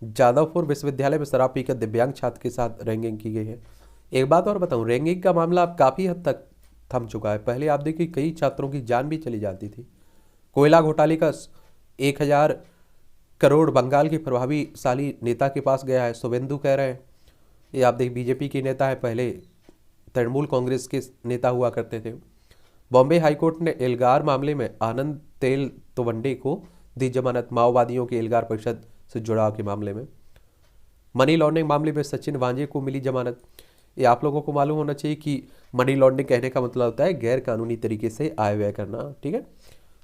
S1: जादवपुर विश्वविद्यालय में शराब पीकर दिव्यांग छात्र के साथ रैंगिंग की गई है। एक बात और बताऊं, रैंगिंग का मामला अब काफ़ी हद तक थम चुका है। पहले आप देखिए कई छात्रों की जान भी चली जाती थी। कोयला घोटाले का 1000 करोड़ बंगाल के प्रभावशाली नेता के पास गया है, शुभेंदु कह रहे हैं। ये आप देख बीजेपी के नेता है, पहले तृणमूल कांग्रेस के नेता हुआ करते थे। बॉम्बे हाईकोर्ट ने एल्गार मामले में आनंद तेल तोवंडे को दी जमानत, माओवादियों के एल्गार परिषद से जुड़ाव के मामले में। मनी लॉन्ड्रिंग मामले में सचिन वांजे को मिली जमानत। ये आप लोगों को मालूम होना चाहिए कि मनी लॉन्ड्रिंग कहने का मतलब होता है गैर कानूनी तरीके से आय व्यय करना, ठीक है।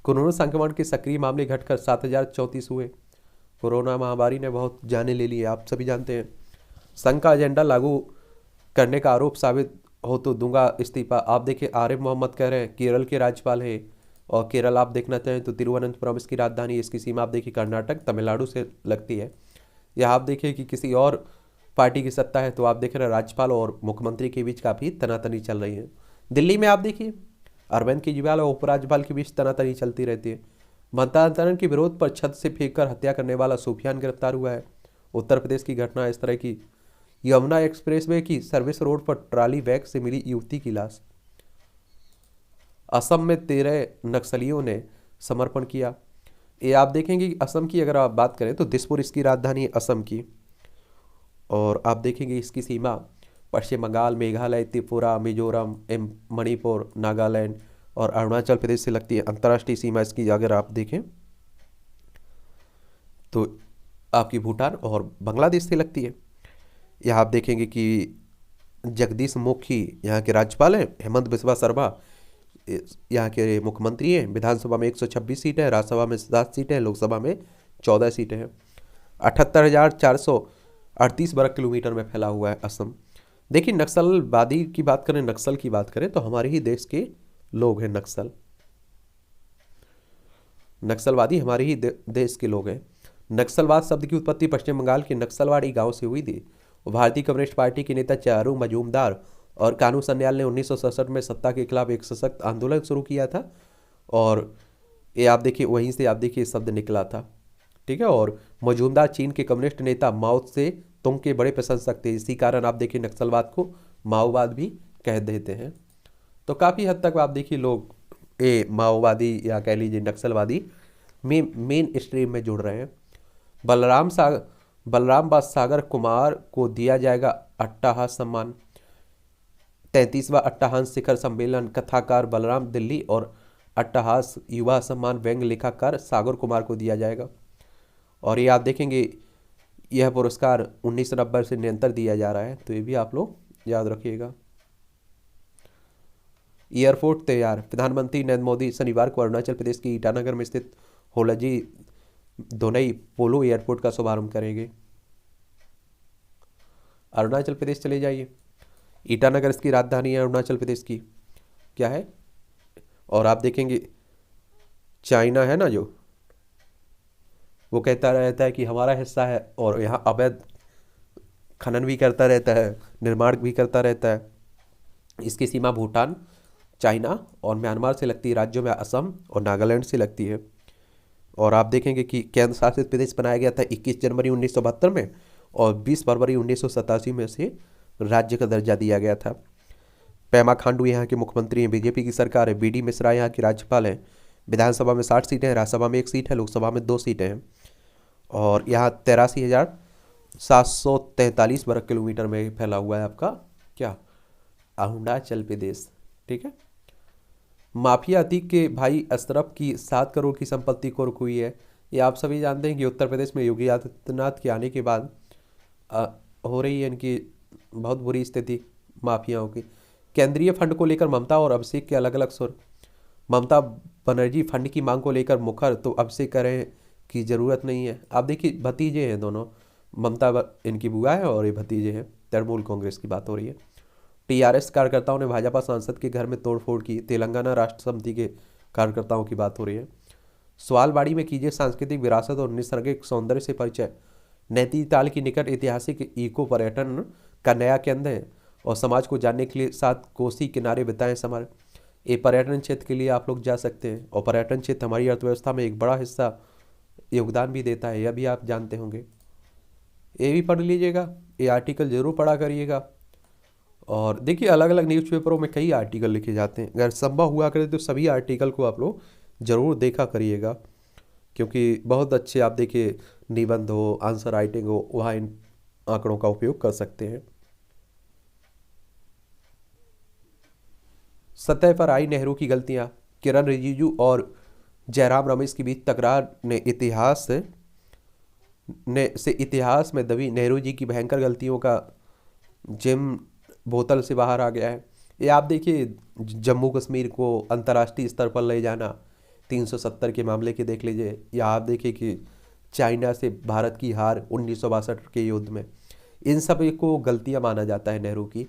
S1: कोरोना संक्रमण के सक्रिय मामले घटकर 7034 हुए। कोरोना महामारी ने बहुत जाने ले ली है, आप सभी जानते हैं। संघ का एजेंडा लागू करने का आरोप साबित हो तो दूंगा इस्तीफा। आप देखिए आरिफ मोहम्मद कह रहे हैं, केरल के राज्यपाल है। और केरल आप देखना चाहें तो तिरुवनंतपुरम इसकी राजधानी, इसकी सीमा आप देखिए कर्नाटक तमिलनाडु से लगती है। या आप देखिए कि किसी और पार्टी की सत्ता है तो आप देख रहे हैं राज्यपाल और मुख्यमंत्री के बीच काफ़ी तनातनी चल रही है। दिल्ली में आप देखिए अरविंद केजरीवाल और उपराज्यपाल के बीच तनातनी चलती रहती है। मतदान के विरोध पर छत से फेंककर हत्या करने वाला सूफियान गिरफ्तार हुआ है। उत्तर प्रदेश की घटना इस तरह की। यमुना एक्सप्रेसवे की सर्विस रोड पर ट्राली बैग से मिली युवती की लाश। असम में 13 नक्सलियों ने समर्पण किया। ये आप देखेंगे कि असम की अगर आप बात करें तो दिसपुर इसकी राजधानी है असम की। और आप देखेंगे इसकी सीमा पश्चिम बंगाल, मेघालय, त्रिपुरा, मिजोरम, मणिपुर, नागालैंड और अरुणाचल प्रदेश से लगती है। अंतर्राष्ट्रीय सीमा इसकी अगर आप देखें तो आपकी भूटान और बांग्लादेश से लगती है। यहाँ आप देखेंगे कि जगदीश मुखी यहाँ के राज्यपाल हैं, हेमंत बिस्वा शर्मा यहाँ के मुख्यमंत्री हैं। विधानसभा में 126 सीटें हैं, राज्यसभा में 7 सीटें हैं, लोकसभा में 14 सीटें हैं। 78,438 वर्ग किलोमीटर में फैला हुआ है असम। देखिए नक्सलवादी की बात करें, नक्सल की बात करें तो हमारे ही देश के लोग हैं नक्सलवादी हमारे ही देश के लोग हैं। नक्सलवाद शब्द की उत्पत्ति पश्चिम बंगाल के नक्सलवाड़ी गांव से हुई थी। भारतीय कम्युनिस्ट पार्टी के नेता चारू मजूमदार और कानू सन्याल ने 1967 में सत्ता के खिलाफ एक सशक्त आंदोलन शुरू किया था। और ये आप देखिए वहीं से आप देखिए शब्द निकला था, ठीक है। और मजूमदार चीन के कम्युनिस्ट नेता माओ से तुंग के बड़े प्रशंसक थे। इसी कारण आप देखिए नक्सलवाद को माओवाद भी कह देते हैं। तो काफ़ी हद तक आप देखिए लोग ये माओवादी या कह लीजिए नक्सलवादी में मेन स्ट्रीम में जुड़ रहे हैं। बलराम सागर कुमार को दिया जाएगा अट्टहास सम्मान। 33वां अट्टहास शिखर सम्मेलन कथाकार बलराम दिल्ली और अट्टहास युवा सम्मान व्यंग्य लेखाकार सागर कुमार को दिया जाएगा। और ये आप देखेंगे यह पुरस्कार 1990 से निरंतर दिया जा रहा है, तो ये भी आप लोग याद रखिएगा। एयरपोर्ट तैयार। प्रधानमंत्री नरेंद्र मोदी शनिवार को अरुणाचल प्रदेश के ईटानगर में स्थित होलाजी दोनई पोलो एयरपोर्ट का शुभारंभ करेंगे। अरुणाचल प्रदेश चले जाइए, ईटानगर इसकी राजधानी है अरुणाचल प्रदेश की, क्या है। और आप देखेंगे चाइना है ना जो, वो कहता रहता है कि हमारा हिस्सा है, और यहाँ अवैध खनन भी करता रहता है, निर्माण भी करता रहता है। इसकी सीमा भूटान, चाइना और म्यांमार से लगती है, राज्यों में असम और नागालैंड से लगती है। और आप देखेंगे कि केंद्र शासित प्रदेश बनाया गया था 21 जनवरी 1972 में, और 20 फरवरी 1987 में से राज्य का दर्जा दिया गया था। पेमा खांडू यहाँ के मुख्यमंत्री हैं, बीजेपी की सरकार है। बी डी मिश्रा यहाँ के राज्यपाल हैं। विधानसभा में 60 सीटें हैं, राज्यसभा में 1 सीट है, लोकसभा में 2 सीटें हैं। और यहाँ 83,743 वर्ग किलोमीटर में फैला हुआ है आपका क्या, अरुणाचल प्रदेश। ठीक है। माफिया अतीक के भाई अशरफ की 7 करोड़ की संपत्ति कुर्क हुई है। ये आप सभी जानते हैं कि उत्तर प्रदेश में योगी आदित्यनाथ के आने के बाद हो रही है इनकी बहुत बुरी स्थिति माफियाओं की। केंद्रीय फंड को लेकर ममता और अभिषेक के अलग अलग सुर। ममता बनर्जी फंड की मांग को लेकर मुखर, तो अभिषेक कह रहे हैं कि ज़रूरत नहीं है। आप देखिए भतीजे हैं दोनों, ममता इनकी बुआ है और ये भतीजे हैं। तृणमूल कांग्रेस की बात हो रही है। टीआरएस कार्यकर्ताओं ने भाजपा सांसद के घर में तोड़फोड़ की। तेलंगाना राष्ट्र समिति के कार्यकर्ताओं की बात हो रही है। सवालबाड़ी में कीजिए सांस्कृतिक विरासत और नैसर्गिक सौंदर्य से परिचय। नैनीताल की निकट ऐतिहासिक इको पर्यटन का नया केंद्र है, और समाज को जानने के लिए 7 कोसी किनारे बिताएं समय। ये पर्यटन क्षेत्र के लिए आप लोग जा सकते हैं, और पर्यटन क्षेत्र हमारी अर्थव्यवस्था में एक बड़ा हिस्सा योगदान भी देता है, यह भी आप जानते होंगे। ये भी पढ़ लीजिएगा, ये आर्टिकल जरूर पढ़ा करिएगा। और देखिए अलग अलग न्यूज़पेपरों में कई आर्टिकल लिखे जाते हैं, अगर संभव हुआ करे तो सभी आर्टिकल को आप लोग ज़रूर देखा करिएगा, क्योंकि बहुत अच्छे आप देखिए निबंध हो, आंसर राइटिंग हो, वहाँ इन आंकड़ों का उपयोग कर सकते हैं। सतह पर आई नेहरू की गलतियां। किरण रिजिजू और जयराम रमेश के बीच तकरार ने इतिहास में दबी नेहरू जी की भयंकर गलतियों का जिम बोतल से बाहर आ गया है। ये आप देखिए जम्मू कश्मीर को अंतर्राष्ट्रीय स्तर पर ले जाना, 370 के मामले के देख लीजिए, या आप देखिए कि चाइना से भारत की हार 1962 के युद्ध में, इन सब को गलतियां माना जाता है नेहरू की।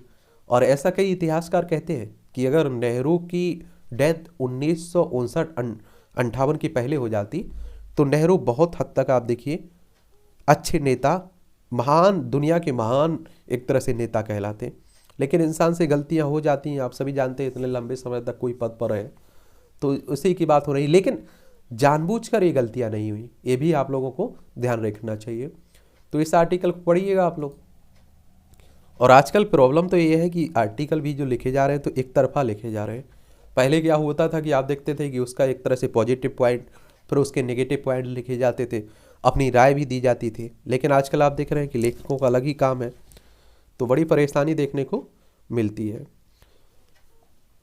S1: और ऐसा कई इतिहासकार कहते हैं कि अगर नेहरू की डेथ 1959-58 के पहले हो जाती तो नेहरू बहुत हद तक आप देखिए अच्छे नेता, महान, दुनिया के महान एक तरह से नेता कहलाते। लेकिन इंसान से गलतियां हो जाती हैं, आप सभी जानते हैं, इतने लंबे समय तक कोई पद पर है तो उसी की बात हो रही। लेकिन जानबूझकर ये गलतियां नहीं हुई, ये भी आप लोगों को ध्यान रखना चाहिए। तो इस आर्टिकल को पढ़िएगा आप लोग। और आजकल प्रॉब्लम तो ये है कि आर्टिकल भी जो लिखे जा रहे हैं तो एक तरफा लिखे जा रहे हैं। पहले क्या होता था कि आप देखते थे कि उसका एक तरह से पॉजिटिव पॉइंट, फिर उसके नेगेटिव पॉइंट लिखे जाते थे, अपनी राय भी दी जाती थी। लेकिन आजकल आप देख रहे हैं कि लेखकों का अलग ही काम है, तो बड़ी परेशानी देखने को मिलती है।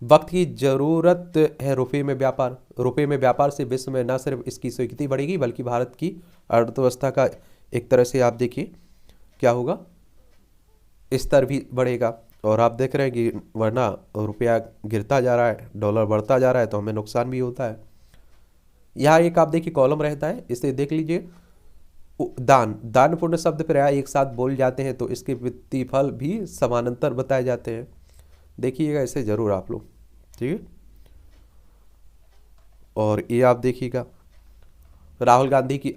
S1: वक्त की ज़रूरत है रुपये में व्यापार। रुपये में व्यापार से विश्व में न सिर्फ इसकी स्वीकृति बढ़ेगी बल्कि भारत की अर्थव्यवस्था का एक तरह से आप देखिए क्या होगा, स्तर भी बढ़ेगा। और आप देख रहे हैं कि वरना रुपया गिरता जा रहा है, डॉलर बढ़ता जा रहा है, तो हमें नुकसान भी होता है। यहाँ एक आप देखिए कॉलम रहता है, इसे देख लीजिए। दान, दान पुण्य शब्द प्राय एक साथ बोल जाते हैं, तो इसके प्रतिफल भी समानांतर बताए जाते हैं। देखिएगा इसे जरूर आप लोग, ठीक है। और ये आप देखिएगा राहुल गांधी की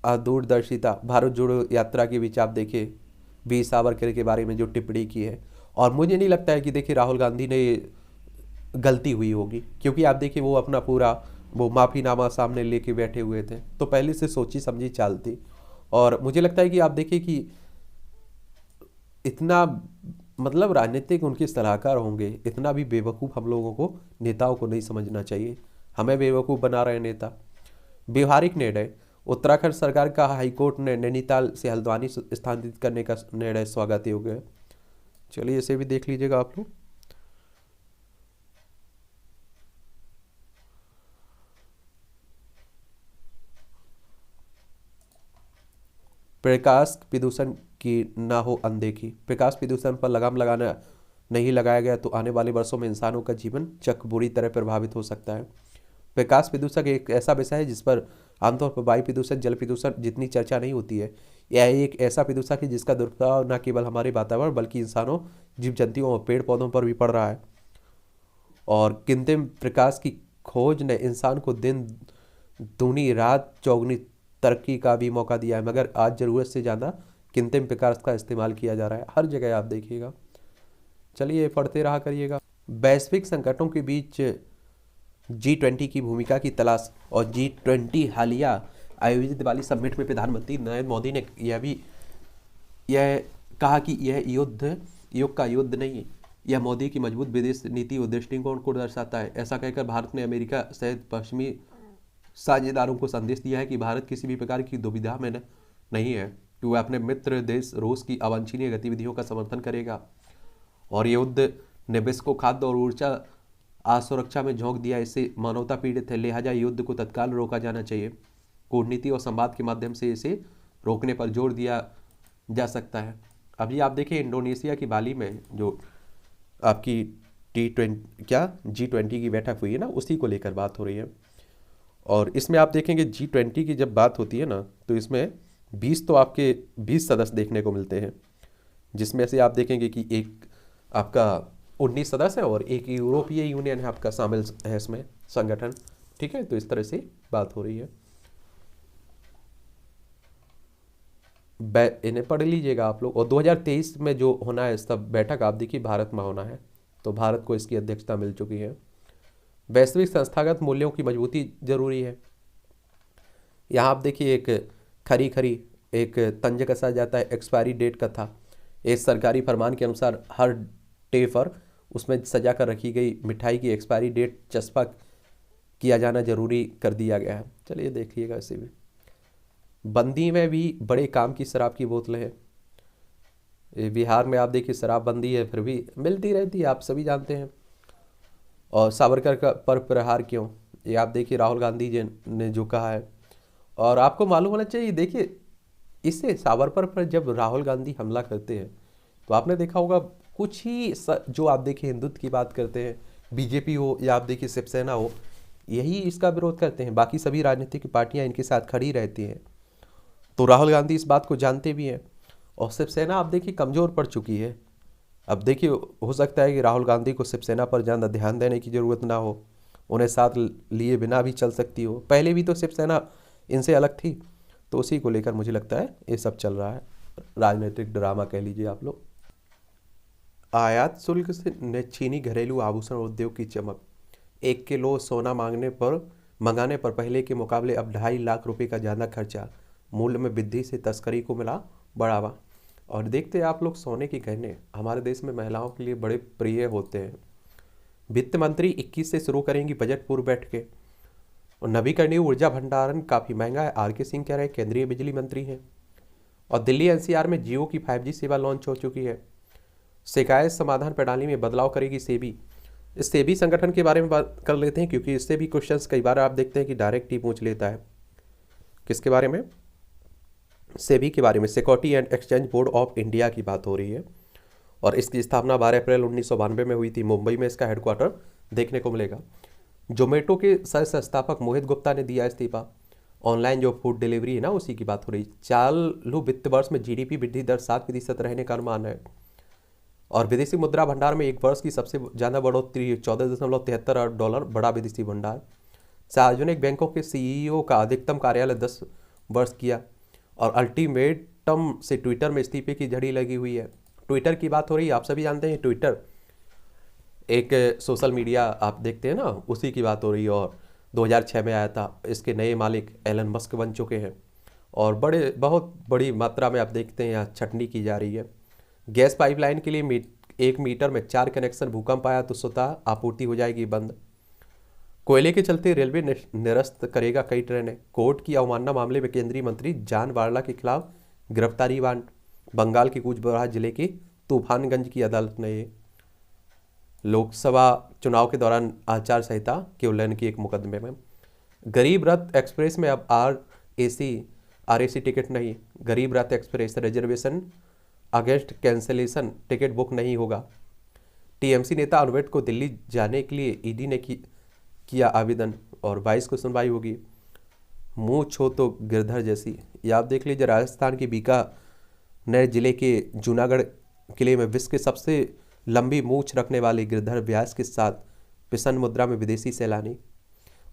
S1: दूरदर्शिता, भारत जोड़ो यात्रा के बीच आप देखिए वीर सावरकर के बारे में जो टिप्पणी की है। और मुझे नहीं लगता है कि देखिए राहुल गांधी ने गलती हुई होगी, क्योंकि आप देखिए वो अपना पूरा वो माफ़ीनामा सामने लेके बैठे हुए थे, तो पहले से सोची समझी चाल थी। और मुझे लगता है कि आप देखिए कि इतना मतलब राजनीतिक उनके सलाहकार होंगे, इतना भी बेवकूफ़ हम लोगों को, नेताओं को नहीं समझना चाहिए। हमें बेवकूफ़ बना रहे नेता। व्यवहारिक निर्णय, उत्तराखंड सरकार का हाईकोर्ट ने नैनीताल से हल्द्वानी स्थानांतरित करने का निर्णय स्वागत योग्य है। चलिए इसे भी देख लीजिएगा आप लोग। प्रकाश प्रदूषण की ना हो अनदेखी। प्रकाश प्रदूषण पर लगाम लगाना नहीं लगाया गया तो आने वाले वर्षों में इंसानों का जीवन चक्र बुरी तरह प्रभावित हो सकता है। प्रकाश प्रदूषण एक ऐसा विषय है जिस पर आमतौर पर वायु प्रदूषण, जल प्रदूषण जितनी चर्चा नहीं होती है। यह एक ऐसा प्रदूषण है जिसका दुष्प्रभाव न केवल हमारे वातावरण बल्कि इंसानों, जीव जंतुओं और पेड़ पौधों पर भी पड़ रहा है। और कृत्रिम प्रकाश की खोज ने इंसान को दिन दूनी रात चौगुनी तरक्की का भी मौका दिया है, मगर आज ज़रूरत से ज़्यादा कृत्रिम प्रकाश का इस्तेमाल किया जा रहा है हर जगह, आप देखिएगा। चलिए पढ़ते रहा करिएगा। वैश्विक संकटों के बीच G20 की भूमिका की तलाश। और G20 हालिया आयोजित वाली समिट में प्रधानमंत्री नरेंद्र मोदी ने यह कहा कि यह युग का युद्ध नहीं, यह मोदी की मजबूत विदेश नीति और दृष्टिकोण को दर्शाता है। ऐसा कहकर भारत ने अमेरिका सहित पश्चिमी साझेदारों को संदेश दिया है कि भारत किसी भी प्रकार की दुविधा में नहीं है कि वह अपने मित्र देश रूस की अवांछनीय गतिविधियों का समर्थन करेगा। और युद्ध ने विश्व को खाद्य और ऊर्जा असुरक्षा में झोंक दिया, इससे मानवता पीड़ित है, लिहाजा युद्ध को तत्काल रोका जाना चाहिए। कूटनीति और संवाद के माध्यम से इसे रोकने पर जोर दिया जा सकता है। अभी आप देखिए इंडोनेशिया की बाली में जो आपकी G20 की बैठक हुई है ना, उसी को लेकर बात हो रही है। और इसमें आप देखेंगे G20 की जब बात होती है ना, तो इसमें 20 सदस्य देखने को मिलते हैं, जिसमें से आप देखेंगे कि एक आपका 19 सदस्य है और एक यूरोपीय यूनियन है आपका शामिल है इसमें संगठन। ठीक है, तो इस तरह से बात हो रही है। इन्हें पढ़ लीजिएगा आप लोग। और 2023 में जो होना है सब बैठक आप देखिए भारत में होना है, तो भारत को इसकी अध्यक्षता मिल चुकी है। वैश्विक संस्थागत मूल्यों की मजबूती जरूरी है। यहाँ आप देखिए एक खरी एक तंज कसा जाता है, एक्सपायरी डेट का था। एक सरकारी फरमान के अनुसार हर डे पर उसमें सजा कर रखी गई मिठाई की एक्सपायरी डेट चस्पा किया जाना जरूरी कर दिया गया है। चलिए देखिएगा इसे भी। बंदी में भी बड़े काम की शराब की बोतलें हैं। बिहार में आप देखिए शराबबंदी है, फिर भी मिलती रहती है, आप सभी जानते हैं। और सावरकर का पर प्रहार क्यों, ये आप देखिए राहुल गांधी जी ने जो कहा है। और आपको मालूम होना चाहिए, देखिए इससे सावरकर पर जब राहुल गांधी हमला करते हैं तो आपने देखा होगा कुछ ही जो आप देखिए हिंदुत्व की बात करते हैं, बीजेपी हो या आप देखिए शिवसेना हो, यही इसका विरोध करते हैं। बाकी सभी राजनीतिक पार्टियां इनके साथ खड़ी रहती हैं। तो राहुल गांधी इस बात को जानते भी हैं। और शिवसेना आप देखिए कमज़ोर पड़ चुकी है। अब देखिए हो सकता है कि राहुल गांधी को शिवसेना पर ज़्यादा ध्यान देने की ज़रूरत ना हो, उन्हें साथ लिए बिना भी चल सकती हो। पहले भी तो शिवसेना इनसे अलग थी, तो उसी को लेकर मुझे लगता है ये सब चल रहा है, राजनीतिक ड्रामा कह लीजिए आप लोग। आयात शुल्क से ने छीनी घरेलू आभूषण उद्योग की चमक। 1 किलो सोना मंगाने पर पहले के मुकाबले अब 2.5 लाख रुपए का ज़्यादा खर्चा। मूल्य में वृद्धि से तस्करी को मिला बढ़ावा। और देखते हैं आप लोग, सोने के गहने हमारे देश में महिलाओं के लिए बड़े प्रिय होते हैं। वित्त मंत्री 21 से शुरू करेंगी बजट पूर्व बैठकें। और नवीकरणीय ऊर्जा भंडारण काफ़ी महंगा है, आर.के. सिंह कह रहे हैं, केंद्रीय बिजली मंत्री हैं। और दिल्ली एनसीआर में जियो की 5G सेवा लॉन्च हो चुकी है। शिकायत समाधान प्रणाली में बदलाव करेगी सेबी। इस सेबी संगठन के बारे में बात कर लेते हैं, क्योंकि इससे भी क्वेश्चंस कई बार आप देखते हैं कि डायरेक्ट ही पूछ लेता है। किसके बारे में? सेबी के बारे में। Security and exchange board of India की बात हो रही है। और इसकी स्थापना 12 अप्रैल 1992 में हुई थी। मुंबई में इसका हेडक्वार्टर देखने को मिलेगा। जोमेटो के सह संस्थापक मोहित गुप्ता ने दिया इस्तीफा। ऑनलाइन जो फूड डिलीवरी है ना, उसी की बात हो रही। चालू वित्त वर्ष में जीडीपी वृद्धि दर 7% रहने का अनुमान है। और विदेशी मुद्रा भंडार में एक वर्ष की सबसे ज़्यादा बढ़ोतरी, $14.73 अरब बड़ा विदेशी भंडार। सार्वजनिक बैंकों के सीईओ का अधिकतम कार्यकाल 10 वर्ष किया। और अल्टीमेटम से ट्विटर में इस्तीफे की झड़ी लगी हुई है। ट्विटर की बात हो रही है, आप सभी जानते हैं ट्विटर एक सोशल मीडिया आप देखते हैं ना, उसी की बात हो रही है। और 2006 में आया था। इसके नए मालिक एलन मस्क बन चुके हैं। और बहुत बड़ी मात्रा में आप देखते हैं यहाँ छटनी की जा रही है। गैस पाइपलाइन के लिए 1 मीटर में 4 कनेक्शन भूकंप आया तो स्वतः आपूर्ति हो जाएगी बंद। कोयले के चलते रेलवे निरस्त करेगा कई ट्रेनें। कोर्ट की अवमानना मामले में केंद्रीय मंत्री जान वार्ला के खिलाफ गिरफ्तारी वारंट। बंगाल के कूचबिहार जिले के तूफानगंज की अदालत ने लोकसभा चुनाव के दौरान आचार संहिता के उल्लंघन की एक मुकदमे में। गरीब रथ एक्सप्रेस में अब आरएसी टिकट नहीं। गरीब रथ express reservation against cancellation ticket book नहीं होगा। टीएमसी नेता अनवेट को दिल्ली जाने के लिए ईडी ने किया आवेदन। और 22 को सुनवाई होगी। मूंछ हो तो गिरधर जैसी। ये आप देख लीजिए, राजस्थान के बीकानेर जिले के जूनागढ़ किले में विश्व के सबसे लंबी मूंछ रखने वाले गिरधर व्यास के साथ प्रसन्न मुद्रा में विदेशी सैलानी,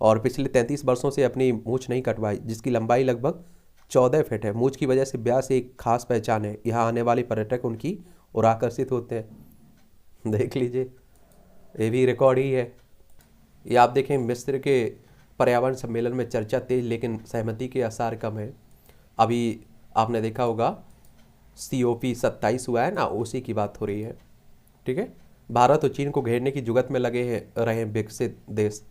S1: और पिछले 33 वर्षों से अपनी मूंछ नहीं कटवाई, जिसकी लंबाई लगभग 14 फीट है। मूंछ की वजह से व्यास एक खास पहचान है, यहाँ आने वाले पर्यटक उनकी ओर आकर्षित होते हैं। देख लीजिए, ये भी रिकॉर्ड ही है। ये आप देखें, मिस्र के पर्यावरण सम्मेलन में चर्चा तेज लेकिन सहमति के आसार कम है। अभी आपने देखा होगा COP27 हुआ है ना, उसी की बात हो रही है। ठीक है, भारत और चीन को घेरने की जुगत में लगे हैं रहे विकसित देश।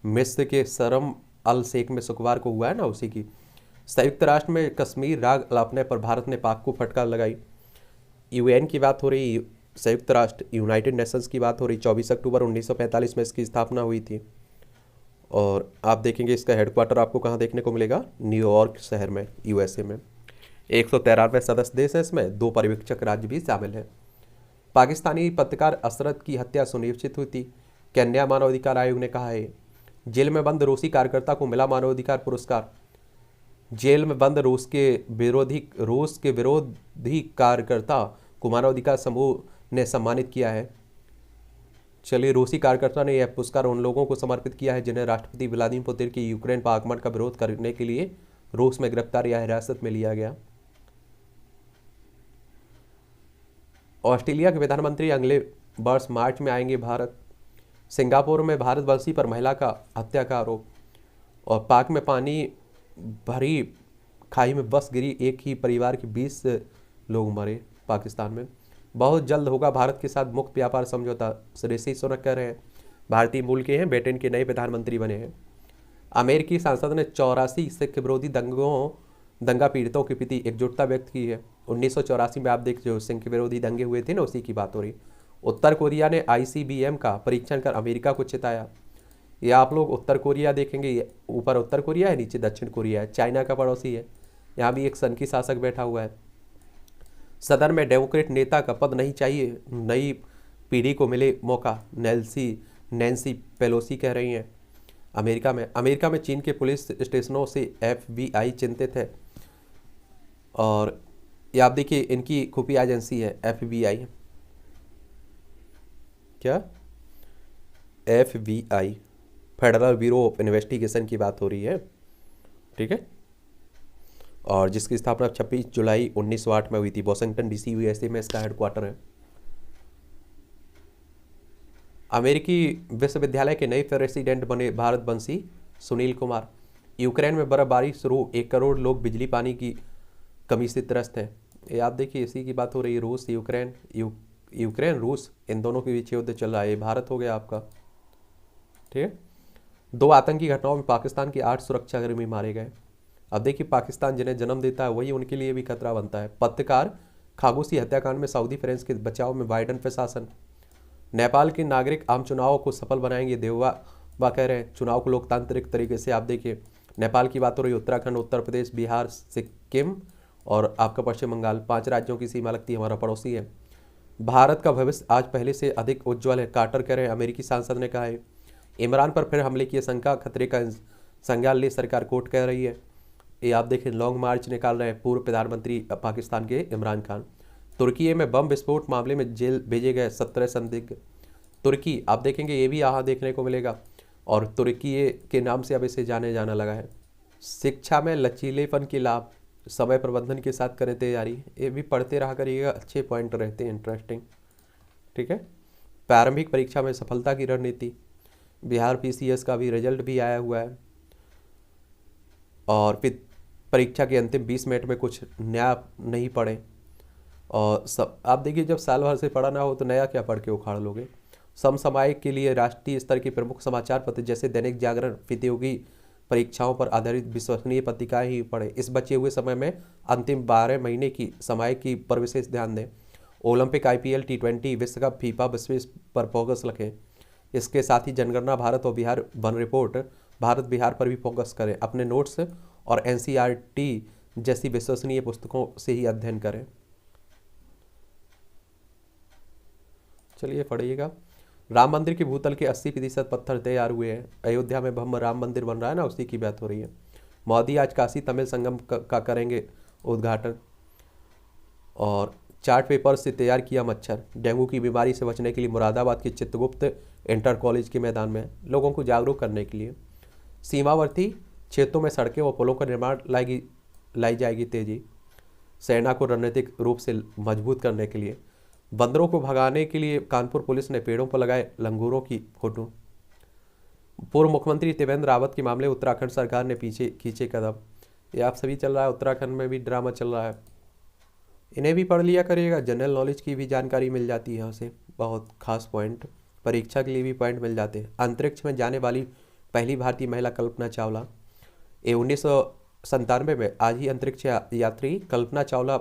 S1: मिस्र के शर्म अल शेख में शुक्रवार को हुआ है ना, उसी की। संयुक्त राष्ट्र में कश्मीर राग अलापने पर भारत ने पाक को फटकार लगाई। UN की बात हो रही, संयुक्त राष्ट्र यूनाइटेड नेशंस की बात हो रही। 24 अक्टूबर 1945 में इसकी स्थापना हुई थी। और आप देखेंगे इसका हेडक्वार्टर आपको कहाँ देखने को मिलेगा, न्यूयॉर्क शहर में, USA में। 193 सदस्य देश हैं इसमें, 2 पर्यवेक्षक राज्य भी शामिल हैं। पाकिस्तानी पत्रकार असरद की हत्या सुनिश्चित हुई थी, केन्या मानवाधिकार आयोग ने कहा है। जेल में बंद रूसी कार्यकर्ता को मिला मानवाधिकार पुरस्कार। जेल में बंद रूस के विरोधी कार्यकर्ता को मानवाधिकार समूह ने सम्मानित किया है। चलिए, रूसी कार्यकर्ता ने यह पुरस्कार उन लोगों को समर्पित किया है जिन्हें राष्ट्रपति व्लादिमीर पुतिन की यूक्रेन पर आक्रमण का विरोध करने के लिए रूस में गिरफ्तार या हिरासत में लिया गया। ऑस्ट्रेलिया के प्रधानमंत्री अगले वर्ष मार्च में आएंगे भारत। सिंगापुर में भारतवंशी पर महिला का हत्या का आरोप। और पाक में पानी भरी खाई में बस गिरी एक ही परिवार के 20 लोग मरे। पाकिस्तान में बहुत जल्द होगा भारत के साथ मुक्त व्यापार समझौता, ऋषि सुनक कह रहे हैं। भारतीय मूल के हैं, ब्रिटेन के नए प्रधानमंत्री बने हैं। अमेरिकी सांसद ने 84 सिख विरोधी दंगा पीड़ितों के प्रति एकजुटता व्यक्त की है। 1984 में आप देख जो सिख विरोधी दंगे हुए थे ना, उसी की बात हो रही। उत्तर कोरिया ने ICBM का परीक्षण कर अमेरिका को चिताया। ये आप लोग उत्तर कोरिया देखेंगे, ऊपर उत्तर कोरिया है, नीचे दक्षिण कोरिया है, चाइना का पड़ोसी है। यहाँ भी एक सनकी शासक बैठा हुआ है। सदन में डेमोक्रेट नेता का पद नहीं चाहिए, नई पीढ़ी को मिले मौका, नैन्सी पेलोसी कह रही हैं। अमेरिका में चीन के पुलिस स्टेशनों से FBI चिंतित है। और ये आप देखिए, इनकी खुफिया एजेंसी है FBI। क्या? FBI, federal bureau of investigation की बात हो रही है। ठीक है, और जिसकी स्थापना 26 जुलाई 1908 में हुई थी। वाशिंगटन DC USA में इसका हेडक्वार्टर है। अमेरिकी विश्वविद्यालय के नए प्रेसिडेंट बने भारतवंशी सुनील कुमार। यूक्रेन में बर्फबारी शुरू, 1 करोड़ लोग बिजली पानी की कमी से त्रस्त हैं। ये आप देखिए, इसी की बात हो रही है। रूस यूक्रेन रूस, इन दोनों के बीच युद्ध चल रहा है। भारत हो गया आपका। ठीक है, 2 आतंकी घटनाओं में पाकिस्तान के 8 सुरक्षाकर्मी मारे गए। अब देखिए, पाकिस्तान जिन्हें जन्म देता है वही उनके लिए भी खतरा बनता है। पत्रकार खागोसी हत्याकांड में सऊदी फ्रेंच के बचाव में बाइडन प्रशासन। नेपाल के नागरिक आम चुनावों को सफल बनाएंगे, देववा कह रहे हैं। चुनाव को लोकतांत्रिक तरीके से, आप देखिए, नेपाल की बात हो रही है। उत्तराखंड, उत्तर प्रदेश, बिहार, सिक्किम और आपका पश्चिम बंगाल, 5 राज्यों की सीमा लगती है, हमारा पड़ोसी है। भारत का भविष्य आज पहले से अधिक उज्ज्वल है, कार्टर कह रहे हैं। अमेरिकी सांसद ने कहा है। इमरान पर फिर हमले की आशंका, खतरे का संज्ञान ले सरकार, कोर्ट कह रही है। ये आप देखें, लॉन्ग मार्च निकाल रहे हैं पूर्व प्रधानमंत्री पाकिस्तान के इमरान खान। तुर्की में बम विस्फोट मामले में जेल भेजे गए 17 संदिग्ध। तुर्की, आप देखेंगे, ये भी यहाँ देखने को मिलेगा। और तुर्की के नाम से अब इसे जाने जाना लगा है। शिक्षा में लचीलेपन के लाभ, समय प्रबंधन के साथ करें तैयारी। ये भी पढ़ते रहा करिएगा, अच्छे पॉइंट रहते हैं, इंटरेस्टिंग। ठीक है, प्रारंभिक परीक्षा में सफलता की रणनीति। बिहार PCS का भी रिजल्ट भी आया हुआ है। और फिर परीक्षा के अंतिम 20 मिनट में कुछ नया नहीं पढ़े। और सब आप देखिए, जब साल भर से पढ़ा ना हो तो नया क्या पढ़ के उखाड़ लोगे। समसामयिक के लिए राष्ट्रीय स्तर के प्रमुख समाचार पत्र जैसे दैनिक जागरण, प्रतियोगी परीक्षाओं पर आधारित विश्वसनीय पत्रिकाएं ही पढ़ें। इस बचे हुए समय में अंतिम 12 महीने की सामयिक पर विशेष ध्यान दें। ओलंपिक, IPL, T20, विश्व कप, फीफा विश्व पर फोकस रखें। इसके साथ ही जनगणना भारत और बिहार वन रिपोर्ट भारत बिहार पर भी फोकस करें। अपने नोट्स और NCERT जैसी विश्वसनीय पुस्तकों से ही अध्ययन करें। चलिए पढ़िएगा। राम मंदिर के भूतल के 80% पत्थर तैयार हुए हैं। अयोध्या में भव्य राम मंदिर बन रहा है ना, उसी की बात हो रही है। मोदी आज काशी तमिल संगम का करेंगे उद्घाटन। और चार्ट पेपर से तैयार किया मच्छर। डेंगू की बीमारी से बचने के लिए मुरादाबाद के चित्रगुप्त इंटर कॉलेज के मैदान में लोगों को जागरूक करने के लिए। सीमावर्ती क्षेत्रों में सड़कें और पुलों का निर्माण लाई जाएगी तेजी। सेना को रणनीतिक रूप से मजबूत करने के लिए। बंदरों को भगाने के लिए कानपुर पुलिस ने पेड़ों पर लगाए लंगूरों की फोटो। पूर्व मुख्यमंत्री त्रिवेंद्र रावत के मामले उत्तराखंड सरकार ने पीछे खींचे कदम। ये आप सभी चल रहा है, उत्तराखंड में भी ड्रामा चल रहा है, इन्हें भी पढ़ लिया करिएगा। जनरल नॉलेज की भी जानकारी मिल जाती है यहाँ से, बहुत खास पॉइंट, परीक्षा के लिए भी पॉइंट मिल जाते हैं। अंतरिक्ष में जाने वाली पहली भारतीय महिला कल्पना चावला। ये 1997 में आज ही अंतरिक्ष यात्री कल्पना चावला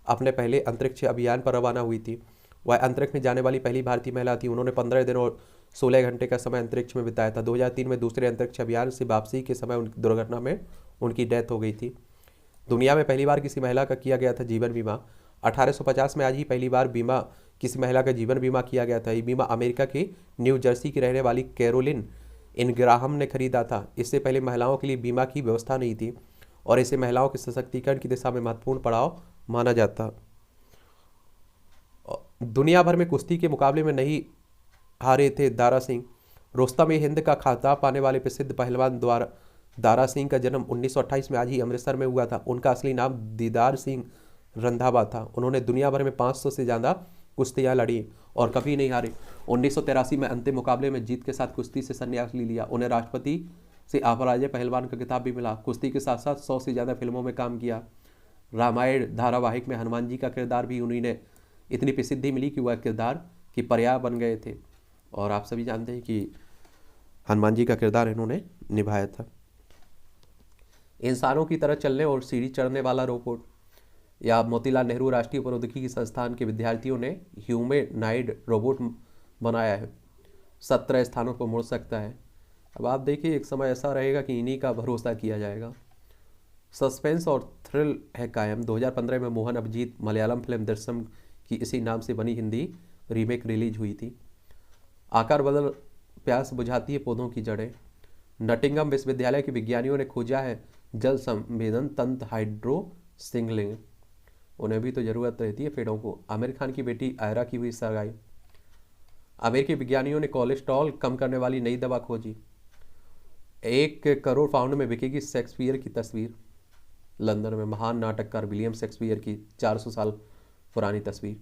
S1: अपने पहले अंतरिक्ष अभियान पर रवाना हुई थी। वह अंतरिक्ष में जाने वाली पहली भारतीय महिला थी। उन्होंने 15 दिन और 16 घंटे का समय अंतरिक्ष में बिताया था। 2003 में दूसरे अंतरिक्ष अभियान से वापसी के समय उनकी दुर्घटना में उनकी डेथ हो गई थी। दुनिया में पहली बार किसी महिला का किया गया था जीवन बीमा। 1850 में आज ही पहली बार बीमा किसी महिला का जीवन बीमा किया गया था। ये बीमा अमेरिका के न्यू जर्सी की रहने वाली कैरोलिन इनग्राहम ने खरीदा था। इससे पहले महिलाओं के लिए बीमा की व्यवस्था नहीं थी और इसे महिलाओं के सशक्तिकरण की दिशा में महत्वपूर्ण पड़ाव माना जाता। दुनिया भर में कुश्ती के मुकाबले में नहीं हारे थे दारा सिंह। रुस्तम ए हिंद का खिताब पाने वाले प्रसिद्ध पहलवान दारा सिंह का जन्म 1928 में आज ही अमृतसर में हुआ था। उनका असली नाम दीदार सिंह रंधावा था। उन्होंने दुनिया भर में 500 से ज़्यादा कुश्तियाँ लड़ी और कभी नहीं हारे। 1983 में अंतिम मुकाबले में जीत के साथ कुश्ती से संन्यास ले लिया। उन्हें राष्ट्रपति से अपराजय पहलवान का खिताब भी मिला। कुश्ती के साथ साथ 100 से ज़्यादा फिल्मों में काम किया। रामायण धारावाहिक में हनुमान जी का किरदार भी उन्हीं ने इतनी प्रसिद्धि मिली कि वह किरदार की पर्याय बन गए थे। और आप सभी जानते हैं कि हनुमान जी का किरदार इन्होंने निभाया था। इंसानों की तरह चलने और सीढ़ी चढ़ने वाला रोबोट। या मोतीलाल नेहरू राष्ट्रीय प्रौद्योगिकी संस्थान के विद्यार्थियों ने ह्यूमैनॉइड रोबोट बनाया है। 17 स्थानों पर मुड़ सकता है। अब आप देखिए, एक समय ऐसा रहेगा कि इन्हीं का भरोसा किया जाएगा। सस्पेंस और थ्रिल है कायम। 2015 में मोहन अभिजीत मलयालम फिल्म दृश्यम की इसी नाम से बनी हिंदी रीमेक रिलीज हुई थी। आकार बदल प्यास बुझाती है पौधों की जड़ें। नटिंगम विश्वविद्यालय के विज्ञानियों ने खोजा है जल संवेदन तंत्र हाइड्रो सिंगलिंग। उन्हें भी तो ज़रूरत रहती है पेड़ों को। आमिर खान की बेटी आयरा की हुई सगाई। अमेरिकी विज्ञानियों ने कोलेस्ट्रॉल कम करने वाली नई दवा खोजी। 1 करोड़ पाउंड में बिकेगी शेक्सपियर की तस्वीर। लंदन में महान नाटककार विलियम शेक्सपियर की 400 साल पुरानी तस्वीर।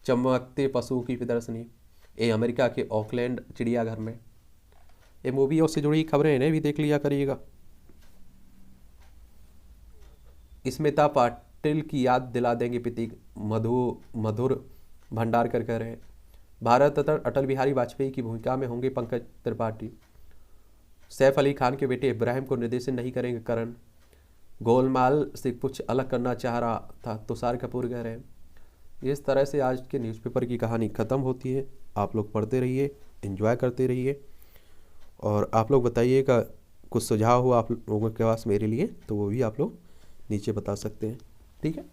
S1: चमकते पशुओं की प्रदर्शनी। ये अमेरिका के ऑकलैंड चिड़ियाघर में। ये मूवियों से जुड़ी खबरें इन्हें भी देख लिया करिएगा। स्मिता पाटिल की याद दिला देंगे प्रतीक मधुर भंडारकर कह रहे हैं। भारत रत्न अटल बिहारी वाजपेयी की भूमिका में होंगे पंकज त्रिपाठी। सैफ अली खान के बेटे इब्राहिम को निर्देशित नहीं करेंगे करण। गोलमाल से कुछ अलग करना चाह रहा था तुषार कपूर कह रहे हैं। इस तरह से आज के न्यूज़पेपर की कहानी ख़त्म होती है। आप लोग पढ़ते रहिए, एंजॉय करते रहिए और आप लोग बताइएगा कुछ सुझाव हो आप लोगों के पास मेरे लिए तो वो भी आप लोग नीचे बता सकते हैं। ठीक है।